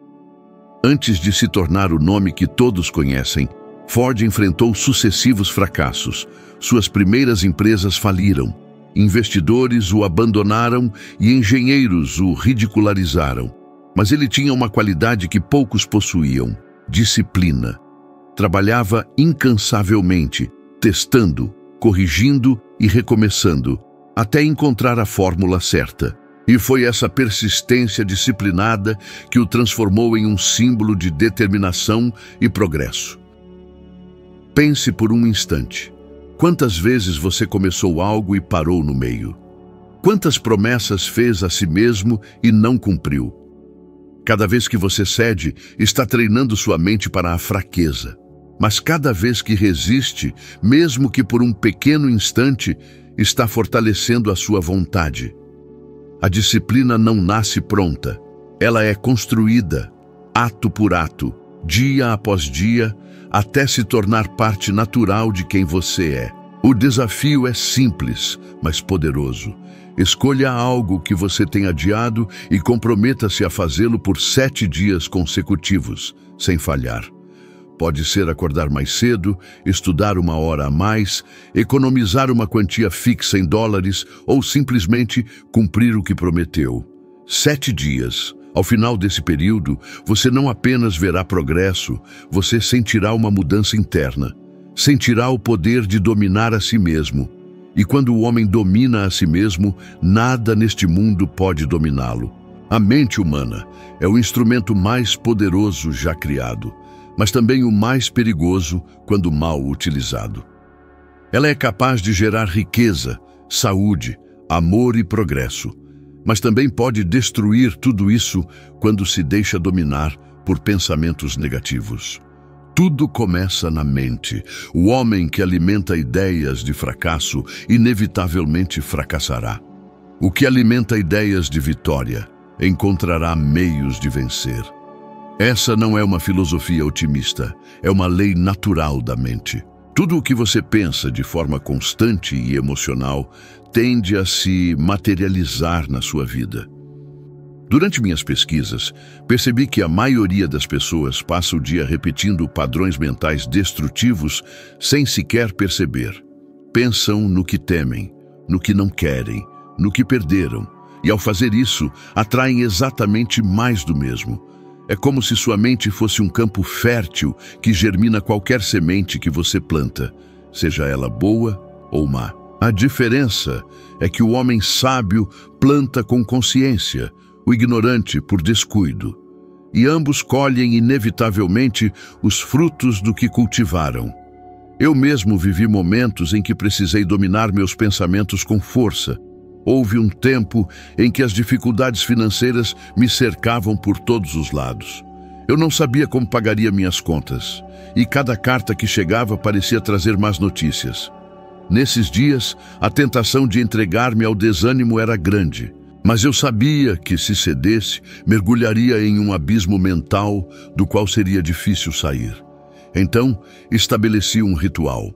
Antes de se tornar o nome que todos conhecem, Ford enfrentou sucessivos fracassos. Suas primeiras empresas faliram, investidores o abandonaram e engenheiros o ridicularizaram. Mas ele tinha uma qualidade que poucos possuíam: disciplina. Trabalhava incansavelmente, testando, corrigindo e recomeçando, até encontrar a fórmula certa. E foi essa persistência disciplinada que o transformou em um símbolo de determinação e progresso. Pense por um instante. Quantas vezes você começou algo e parou no meio? Quantas promessas fez a si mesmo e não cumpriu? Cada vez que você cede, está treinando sua mente para a fraqueza. Mas cada vez que resiste, mesmo que por um pequeno instante, está fortalecendo a sua vontade. A disciplina não nasce pronta. Ela é construída, ato por ato, dia após dia, até se tornar parte natural de quem você é. O desafio é simples, mas poderoso. Escolha algo que você tem adiado e comprometa-se a fazê-lo por 7 dias consecutivos, sem falhar. Pode ser acordar mais cedo, estudar 1 hora a mais, economizar uma quantia fixa em dólares ou simplesmente cumprir o que prometeu. 7 dias. Ao final desse período, você não apenas verá progresso, você sentirá uma mudança interna. Sentirá o poder de dominar a si mesmo. E quando o homem domina a si mesmo, nada neste mundo pode dominá-lo. A mente humana é o instrumento mais poderoso já criado, mas também o mais perigoso quando mal utilizado. Ela é capaz de gerar riqueza, saúde, amor e progresso, mas também pode destruir tudo isso quando se deixa dominar por pensamentos negativos. Tudo começa na mente. O homem que alimenta ideias de fracasso inevitavelmente fracassará. O que alimenta ideias de vitória encontrará meios de vencer. Essa não é uma filosofia otimista, é uma lei natural da mente. Tudo o que você pensa de forma constante e emocional tende a se materializar na sua vida. Durante minhas pesquisas, percebi que a maioria das pessoas passa o dia repetindo padrões mentais destrutivos sem sequer perceber. Pensam no que temem, no que não querem, no que perderam, e ao fazer isso, atraem exatamente mais do mesmo. É como se sua mente fosse um campo fértil que germina qualquer semente que você planta, seja ela boa ou má. A diferença é que o homem sábio planta com consciência, o ignorante por descuido, e ambos colhem inevitavelmente os frutos do que cultivaram. Eu mesmo vivi momentos em que precisei dominar meus pensamentos com força. Houve um tempo em que as dificuldades financeiras me cercavam por todos os lados. Eu não sabia como pagaria minhas contas, e cada carta que chegava parecia trazer más notícias. Nesses dias, a tentação de entregar-me ao desânimo era grande, mas eu sabia que, se cedesse, mergulharia em um abismo mental do qual seria difícil sair. Então, estabeleci um ritual.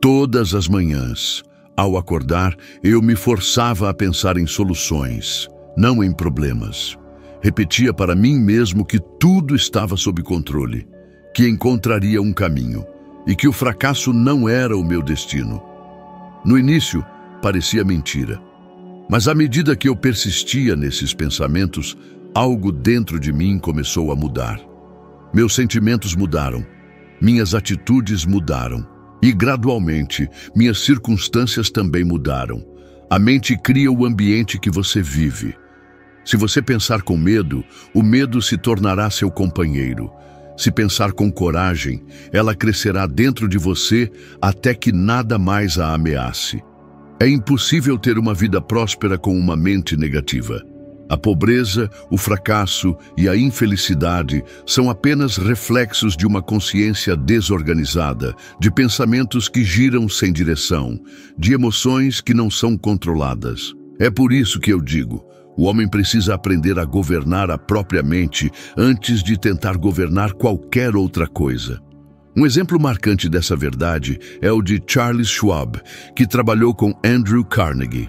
Todas as manhãs, ao acordar, eu me forçava a pensar em soluções, não em problemas. Repetia para mim mesmo que tudo estava sob controle, que encontraria um caminho e que o fracasso não era o meu destino. No início, parecia mentira. Mas à medida que eu persistia nesses pensamentos, algo dentro de mim começou a mudar. Meus sentimentos mudaram, minhas atitudes mudaram e, gradualmente, minhas circunstâncias também mudaram. A mente cria o ambiente que você vive. Se você pensar com medo, o medo se tornará seu companheiro. Se pensar com coragem, ela crescerá dentro de você até que nada mais a ameace. É impossível ter uma vida próspera com uma mente negativa. A pobreza, o fracasso e a infelicidade são apenas reflexos de uma consciência desorganizada, de pensamentos que giram sem direção, de emoções que não são controladas. É por isso que eu digo, o homem precisa aprender a governar a própria mente antes de tentar governar qualquer outra coisa. Um exemplo marcante dessa verdade é o de Charles Schwab, que trabalhou com Andrew Carnegie.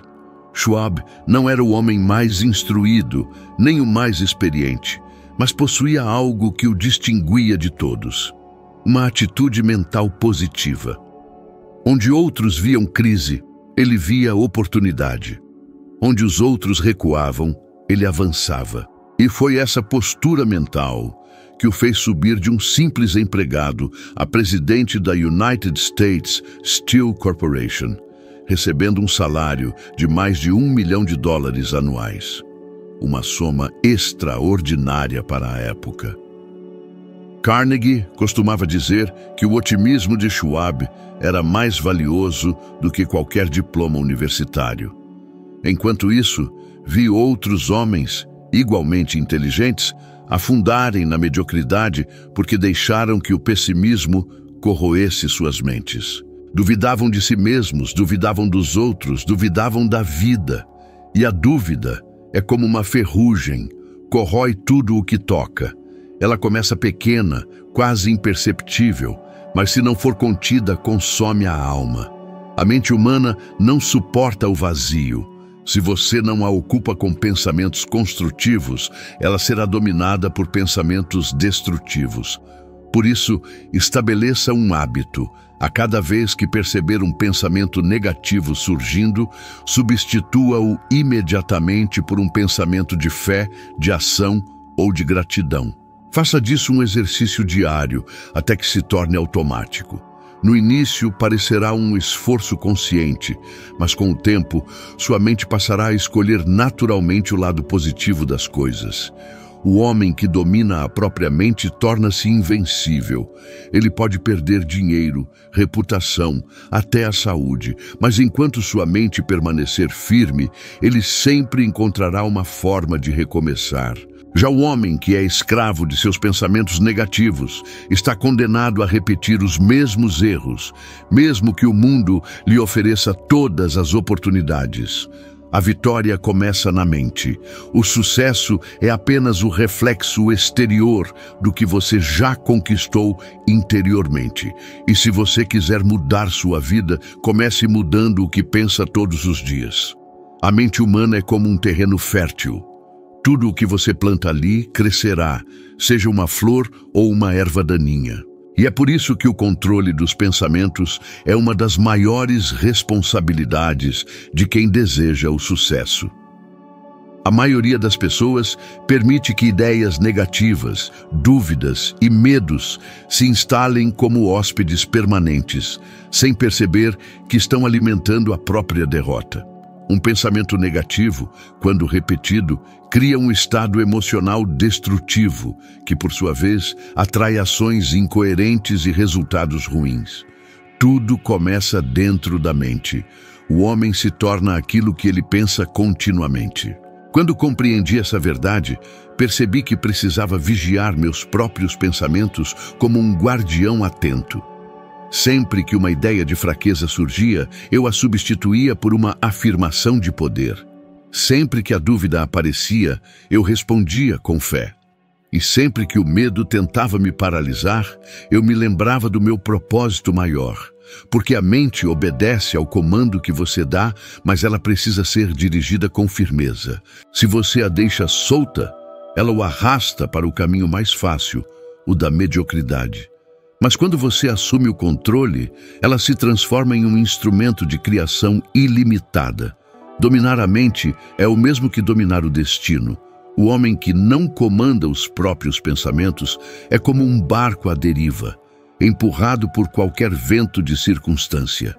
Schwab não era o homem mais instruído, nem o mais experiente, mas possuía algo que o distinguia de todos: uma atitude mental positiva. Onde outros viam crise, ele via oportunidade. Onde os outros recuavam, ele avançava. E foi essa postura mental que o fez subir de um simples empregado a presidente da United States Steel Corporation, recebendo um salário de mais de $1 milhão anuais. Uma soma extraordinária para a época. Carnegie costumava dizer que o otimismo de Schwab era mais valioso do que qualquer diploma universitário. Enquanto isso, vi outros homens, igualmente inteligentes, afundarem na mediocridade porque deixaram que o pessimismo corroesse suas mentes. Duvidavam de si mesmos, duvidavam dos outros, duvidavam da vida. E a dúvida é como uma ferrugem, corrói tudo o que toca. Ela começa pequena, quase imperceptível, mas se não for contida, consome a alma. A mente humana não suporta o vazio. Se você não a ocupa com pensamentos construtivos, ela será dominada por pensamentos destrutivos. Por isso, estabeleça um hábito. A cada vez que perceber um pensamento negativo surgindo, substitua-o imediatamente por um pensamento de fé, de ação ou de gratidão. Faça disso um exercício diário, até que se torne automático. No início parecerá um esforço consciente, mas com o tempo, sua mente passará a escolher naturalmente o lado positivo das coisas. O homem que domina a própria mente torna-se invencível. Ele pode perder dinheiro, reputação, até a saúde, mas enquanto sua mente permanecer firme, ele sempre encontrará uma forma de recomeçar. Já o homem que é escravo de seus pensamentos negativos está condenado a repetir os mesmos erros, mesmo que o mundo lhe ofereça todas as oportunidades. A vitória começa na mente. O sucesso é apenas o reflexo exterior do que você já conquistou interiormente. E se você quiser mudar sua vida, comece mudando o que pensa todos os dias. A mente humana é como um terreno fértil. Tudo o que você planta ali crescerá, seja uma flor ou uma erva daninha. E é por isso que o controle dos pensamentos é uma das maiores responsabilidades de quem deseja o sucesso. A maioria das pessoas permite que ideias negativas, dúvidas e medos se instalem como hóspedes permanentes, sem perceber que estão alimentando a própria derrota. Um pensamento negativo, quando repetido, cria um estado emocional destrutivo, que, por sua vez, atrai ações incoerentes e resultados ruins. Tudo começa dentro da mente. O homem se torna aquilo que ele pensa continuamente. Quando compreendi essa verdade, percebi que precisava vigiar meus próprios pensamentos como um guardião atento. Sempre que uma ideia de fraqueza surgia, eu a substituía por uma afirmação de poder. Sempre que a dúvida aparecia, eu respondia com fé. E sempre que o medo tentava me paralisar, eu me lembrava do meu propósito maior. Porque a mente obedece ao comando que você dá, mas ela precisa ser dirigida com firmeza. Se você a deixa solta, ela o arrasta para o caminho mais fácil, o da mediocridade. Mas quando você assume o controle, ela se transforma em um instrumento de criação ilimitada. Dominar a mente é o mesmo que dominar o destino. O homem que não comanda os próprios pensamentos é como um barco à deriva, empurrado por qualquer vento de circunstância.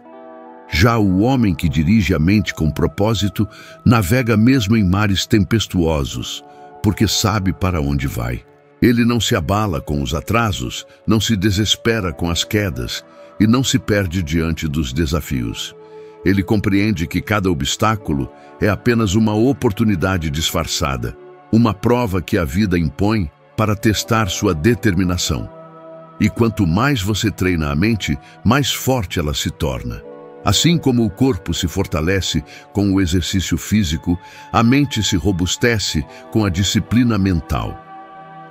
Já o homem que dirige a mente com propósito navega mesmo em mares tempestuosos, porque sabe para onde vai. Ele não se abala com os atrasos, não se desespera com as quedas e não se perde diante dos desafios. Ele compreende que cada obstáculo é apenas uma oportunidade disfarçada, uma prova que a vida impõe para testar sua determinação. E quanto mais você treina a mente, mais forte ela se torna. Assim como o corpo se fortalece com o exercício físico, a mente se robustece com a disciplina mental.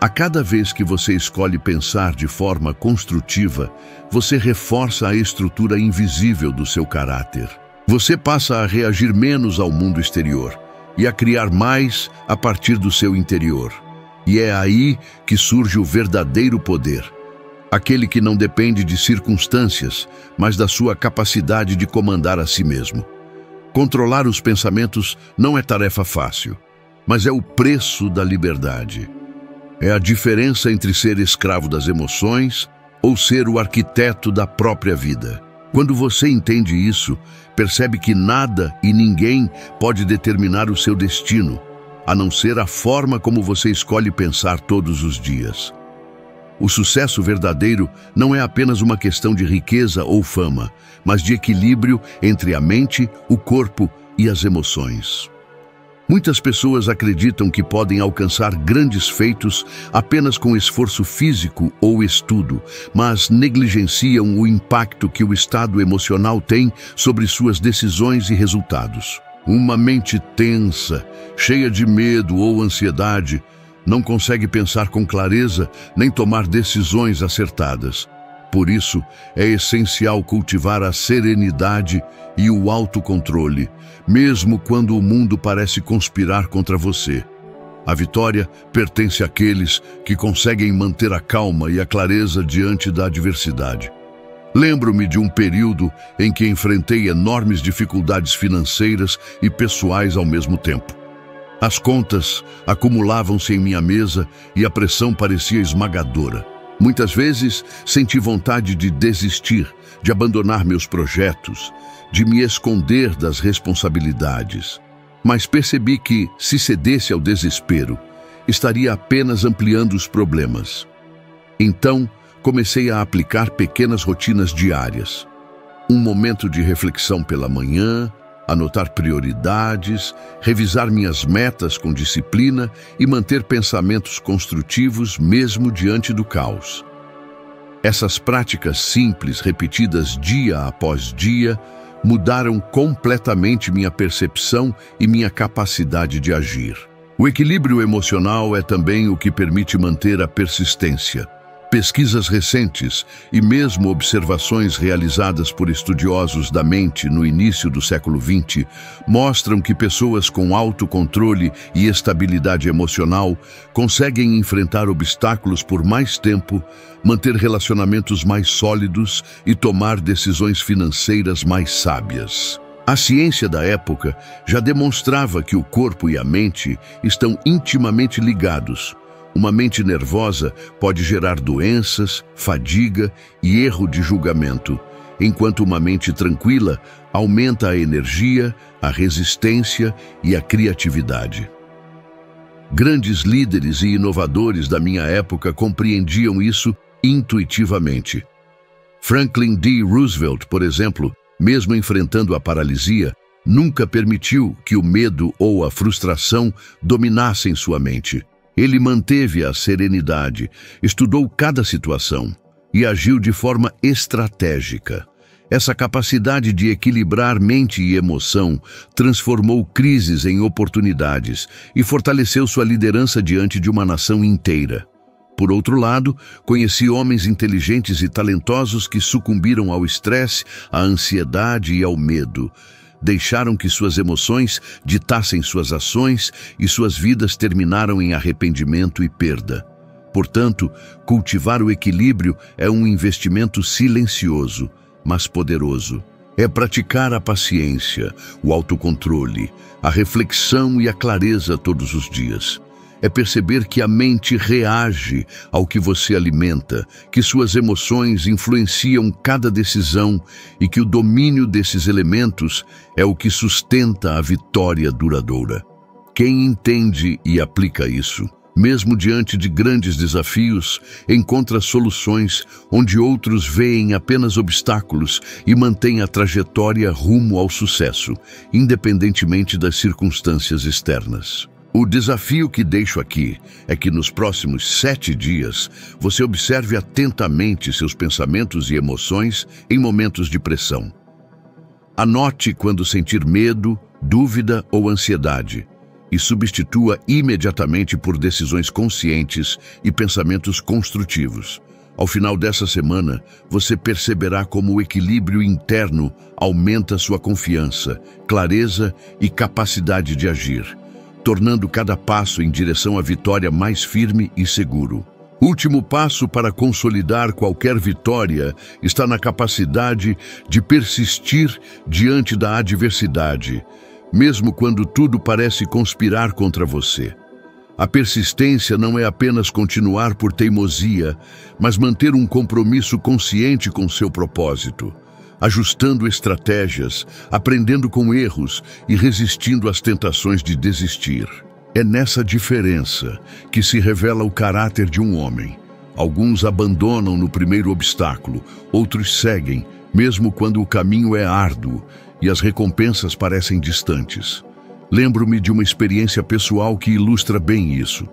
A cada vez que você escolhe pensar de forma construtiva, você reforça a estrutura invisível do seu caráter. Você passa a reagir menos ao mundo exterior e a criar mais a partir do seu interior. E é aí que surge o verdadeiro poder. Aquele que não depende de circunstâncias, mas da sua capacidade de comandar a si mesmo. Controlar os pensamentos não é tarefa fácil, mas é o preço da liberdade. É a diferença entre ser escravo das emoções ou ser o arquiteto da própria vida. Quando você entende isso, percebe que nada e ninguém pode determinar o seu destino, a não ser a forma como você escolhe pensar todos os dias. O sucesso verdadeiro não é apenas uma questão de riqueza ou fama, mas de equilíbrio entre a mente, o corpo e as emoções. Muitas pessoas acreditam que podem alcançar grandes feitos apenas com esforço físico ou estudo, mas negligenciam o impacto que o estado emocional tem sobre suas decisões e resultados. Uma mente tensa, cheia de medo ou ansiedade, não consegue pensar com clareza nem tomar decisões acertadas. Por isso, é essencial cultivar a serenidade e o autocontrole, mesmo quando o mundo parece conspirar contra você. A vitória pertence àqueles que conseguem manter a calma e a clareza diante da adversidade. Lembro-me de um período em que enfrentei enormes dificuldades financeiras e pessoais ao mesmo tempo. As contas acumulavam-se em minha mesa e a pressão parecia esmagadora. Muitas vezes senti vontade de desistir, de abandonar meus projetos, de me esconder das responsabilidades. Mas percebi que, se cedesse ao desespero, estaria apenas ampliando os problemas. Então, comecei a aplicar pequenas rotinas diárias. Um momento de reflexão pela manhã, anotar prioridades, revisar minhas metas com disciplina e manter pensamentos construtivos mesmo diante do caos. Essas práticas simples, repetidas dia após dia, mudaram completamente minha percepção e minha capacidade de agir. O equilíbrio emocional é também o que permite manter a persistência. Pesquisas recentes e mesmo observações realizadas por estudiosos da mente no início do século XX mostram que pessoas com autocontrole e estabilidade emocional conseguem enfrentar obstáculos por mais tempo, manter relacionamentos mais sólidos e tomar decisões financeiras mais sábias. A ciência da época já demonstrava que o corpo e a mente estão intimamente ligados. Uma mente nervosa pode gerar doenças, fadiga e erro de julgamento, enquanto uma mente tranquila aumenta a energia, a resistência e a criatividade. Grandes líderes e inovadores da minha época compreendiam isso intuitivamente. Franklin D. Roosevelt, por exemplo, mesmo enfrentando a paralisia, nunca permitiu que o medo ou a frustração dominassem sua mente. Ele manteve a serenidade, estudou cada situação e agiu de forma estratégica. Essa capacidade de equilibrar mente e emoção transformou crises em oportunidades e fortaleceu sua liderança diante de uma nação inteira. Por outro lado, conheci homens inteligentes e talentosos que sucumbiram ao estresse, à ansiedade e ao medo. Deixaram que suas emoções ditassem suas ações e suas vidas terminaram em arrependimento e perda. Portanto, cultivar o equilíbrio é um investimento silencioso, mas poderoso. É praticar a paciência, o autocontrole, a reflexão e a clareza todos os dias. É perceber que a mente reage ao que você alimenta, que suas emoções influenciam cada decisão e que o domínio desses elementos é o que sustenta a vitória duradoura. Quem entende e aplica isso, mesmo diante de grandes desafios, encontra soluções onde outros veem apenas obstáculos e mantém a trajetória rumo ao sucesso, independentemente das circunstâncias externas. O desafio que deixo aqui é que nos próximos 7 dias você observe atentamente seus pensamentos e emoções em momentos de pressão. Anote quando sentir medo, dúvida ou ansiedade e substitua imediatamente por decisões conscientes e pensamentos construtivos. Ao final dessa semana, você perceberá como o equilíbrio interno aumenta sua confiança, clareza e capacidade de agir, tornando cada passo em direção à vitória mais firme e seguro. O último passo para consolidar qualquer vitória está na capacidade de persistir diante da adversidade, mesmo quando tudo parece conspirar contra você. A persistência não é apenas continuar por teimosia, mas manter um compromisso consciente com seu propósito, ajustando estratégias, aprendendo com erros e resistindo às tentações de desistir. É nessa diferença que se revela o caráter de um homem. Alguns abandonam no primeiro obstáculo, outros seguem, mesmo quando o caminho é árduo e as recompensas parecem distantes. Lembro-me de uma experiência pessoal que ilustra bem isso.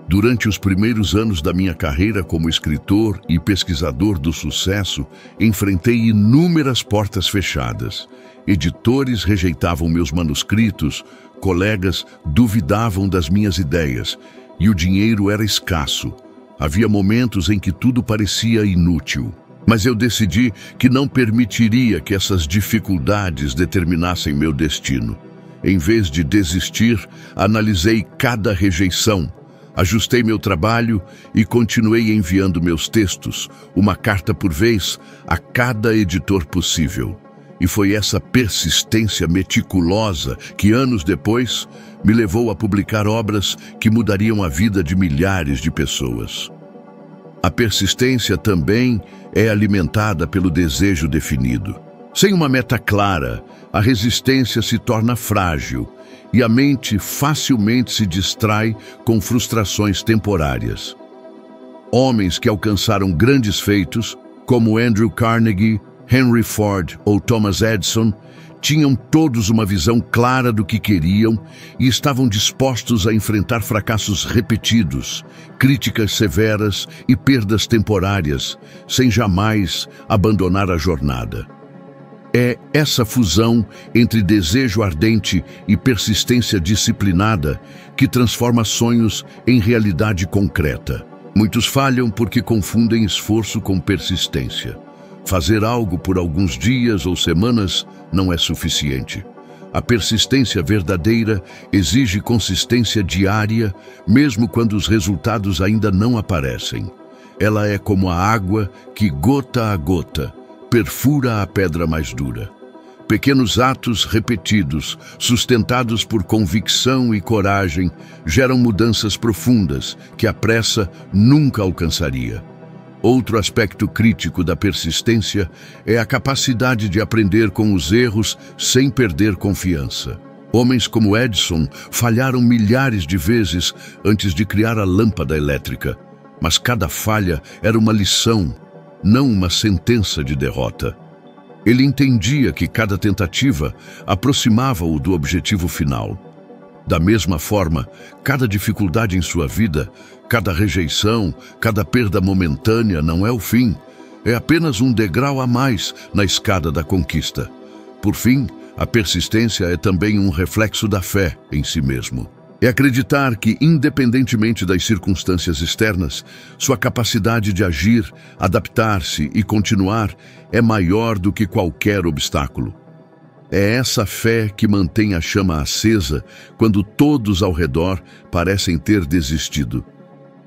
Durante os primeiros anos da minha carreira como escritor e pesquisador do sucesso, enfrentei inúmeras portas fechadas. Editores rejeitavam meus manuscritos, colegas duvidavam das minhas ideias e o dinheiro era escasso. Havia momentos em que tudo parecia inútil. Mas eu decidi que não permitiria que essas dificuldades determinassem meu destino. Em vez de desistir, analisei cada rejeição, ajustei meu trabalho e continuei enviando meus textos, uma carta por vez, a cada editor possível. E foi essa persistência meticulosa que, anos depois, me levou a publicar obras que mudariam a vida de milhares de pessoas. A persistência também é alimentada pelo desejo definido. Sem uma meta clara, a resistência se torna frágil e a mente facilmente se distrai com frustrações temporárias. Homens que alcançaram grandes feitos, como Andrew Carnegie, Henry Ford ou Thomas Edison, tinham todos uma visão clara do que queriam e estavam dispostos a enfrentar fracassos repetidos, críticas severas e perdas temporárias, sem jamais abandonar a jornada. É essa fusão entre desejo ardente e persistência disciplinada que transforma sonhos em realidade concreta. Muitos falham porque confundem esforço com persistência. Fazer algo por alguns dias ou semanas não é suficiente. A persistência verdadeira exige consistência diária, mesmo quando os resultados ainda não aparecem. Ela é como a água que, gota a gota, perfura a pedra mais dura. Pequenos atos repetidos, sustentados por convicção e coragem, geram mudanças profundas que a pressa nunca alcançaria. Outro aspecto crítico da persistência é a capacidade de aprender com os erros sem perder confiança. Homens como Edison falharam milhares de vezes antes de criar a lâmpada elétrica, mas cada falha era uma lição, não uma sentença de derrota. Ele entendia que cada tentativa aproximava-o do objetivo final. Da mesma forma, cada dificuldade em sua vida, cada rejeição, cada perda momentânea não é o fim, é apenas um degrau a mais na escada da conquista. Por fim, a persistência é também um reflexo da fé em si mesmo. É acreditar que, independentemente das circunstâncias externas, sua capacidade de agir, adaptar-se e continuar é maior do que qualquer obstáculo. É essa fé que mantém a chama acesa quando todos ao redor parecem ter desistido.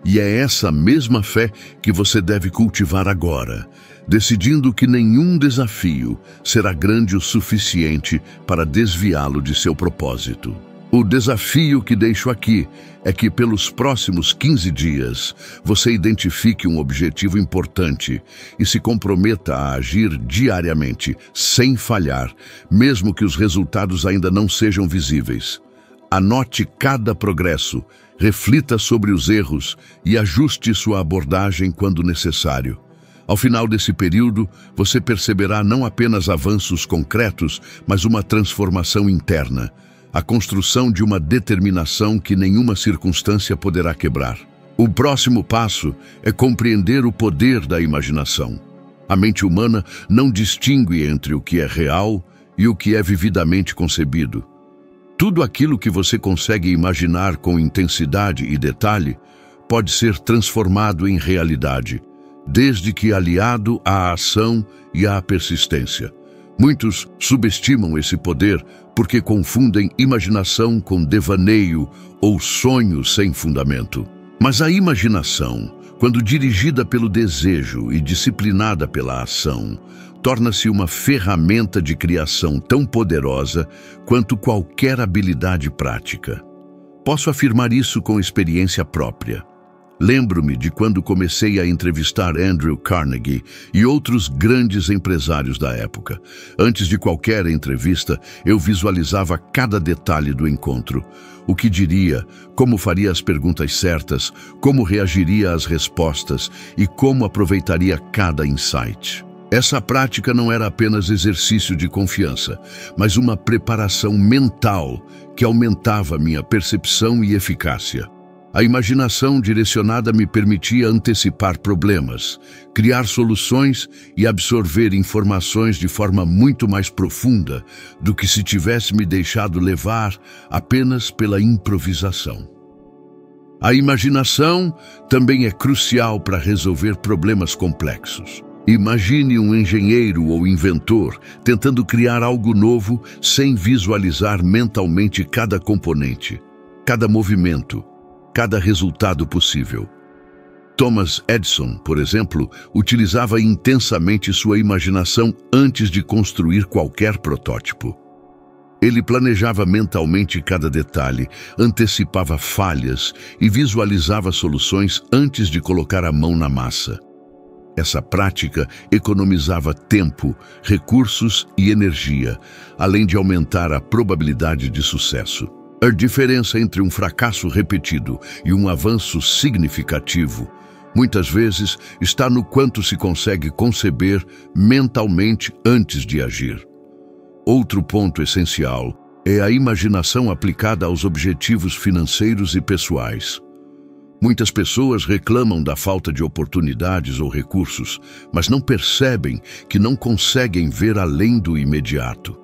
E é essa mesma fé que você deve cultivar agora, decidindo que nenhum desafio será grande o suficiente para desviá-lo de seu propósito. O desafio que deixo aqui é que pelos próximos 15 dias você identifique um objetivo importante e se comprometa a agir diariamente, sem falhar, mesmo que os resultados ainda não sejam visíveis. Anote cada progresso, reflita sobre os erros e ajuste sua abordagem quando necessário. Ao final desse período, você perceberá não apenas avanços concretos, mas uma transformação interna. A construção de uma determinação que nenhuma circunstância poderá quebrar. O próximo passo é compreender o poder da imaginação. A mente humana não distingue entre o que é real e o que é vividamente concebido. Tudo aquilo que você consegue imaginar com intensidade e detalhe pode ser transformado em realidade, desde que aliado à ação e à persistência. Muitos subestimam esse poder porque confundem imaginação com devaneio ou sonho sem fundamento. Mas a imaginação, quando dirigida pelo desejo e disciplinada pela ação, torna-se uma ferramenta de criação tão poderosa quanto qualquer habilidade prática. Posso afirmar isso com experiência própria. Lembro-me de quando comecei a entrevistar Andrew Carnegie e outros grandes empresários da época. Antes de qualquer entrevista, eu visualizava cada detalhe do encontro. O que diria, como faria as perguntas certas, como reagiria às respostas e como aproveitaria cada insight. Essa prática não era apenas exercício de confiança, mas uma preparação mental que aumentava minha percepção e eficácia. A imaginação direcionada me permitia antecipar problemas, criar soluções e absorver informações de forma muito mais profunda do que se tivesse me deixado levar apenas pela improvisação. A imaginação também é crucial para resolver problemas complexos. Imagine um engenheiro ou inventor tentando criar algo novo sem visualizar mentalmente cada componente, cada movimento, cada resultado possível. Thomas Edison, por exemplo, utilizava intensamente sua imaginação antes de construir qualquer protótipo. Ele planejava mentalmente cada detalhe, antecipava falhas e visualizava soluções antes de colocar a mão na massa. Essa prática economizava tempo, recursos e energia, além de aumentar a probabilidade de sucesso. A diferença entre um fracasso repetido e um avanço significativo, muitas vezes, está no quanto se consegue conceber mentalmente antes de agir. Outro ponto essencial é a imaginação aplicada aos objetivos financeiros e pessoais. Muitas pessoas reclamam da falta de oportunidades ou recursos, mas não percebem que não conseguem ver além do imediato.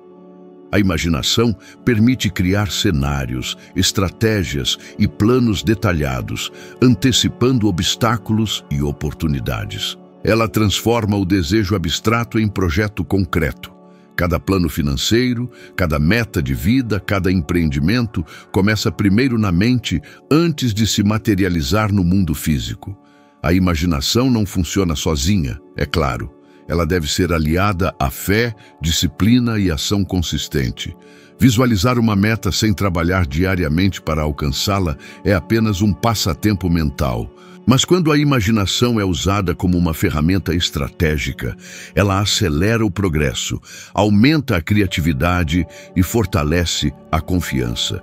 A imaginação permite criar cenários, estratégias e planos detalhados, antecipando obstáculos e oportunidades. Ela transforma o desejo abstrato em projeto concreto. Cada plano financeiro, cada meta de vida, cada empreendimento começa primeiro na mente antes de se materializar no mundo físico. A imaginação não funciona sozinha, é claro. Ela deve ser aliada à fé, disciplina e ação consistente. Visualizar uma meta sem trabalhar diariamente para alcançá-la é apenas um passatempo mental. Mas quando a imaginação é usada como uma ferramenta estratégica, ela acelera o progresso, aumenta a criatividade e fortalece a confiança.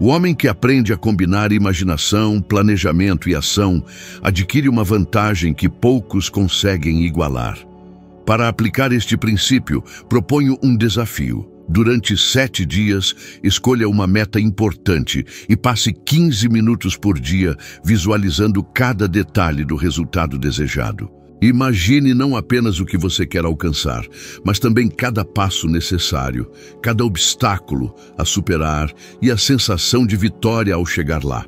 O homem que aprende a combinar imaginação, planejamento e ação adquire uma vantagem que poucos conseguem igualar. Para aplicar este princípio, proponho um desafio. Durante 7 dias, escolha uma meta importante e passe 15 minutos por dia visualizando cada detalhe do resultado desejado. Imagine não apenas o que você quer alcançar, mas também cada passo necessário, cada obstáculo a superar e a sensação de vitória ao chegar lá.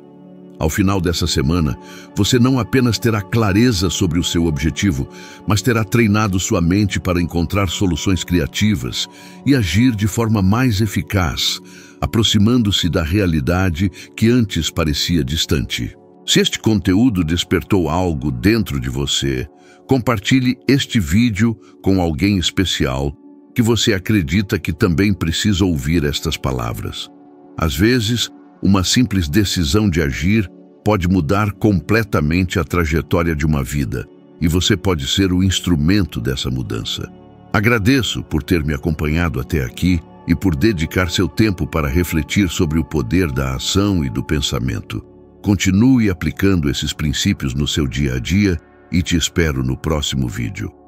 Ao final dessa semana, você não apenas terá clareza sobre o seu objetivo, mas terá treinado sua mente para encontrar soluções criativas e agir de forma mais eficaz, aproximando-se da realidade que antes parecia distante. Se este conteúdo despertou algo dentro de você, compartilhe este vídeo com alguém especial que você acredita que também precisa ouvir estas palavras. Às vezes, uma simples decisão de agir pode mudar completamente a trajetória de uma vida, e você pode ser o instrumento dessa mudança. Agradeço por ter me acompanhado até aqui e por dedicar seu tempo para refletir sobre o poder da ação e do pensamento. Continue aplicando esses princípios no seu dia a dia e te espero no próximo vídeo.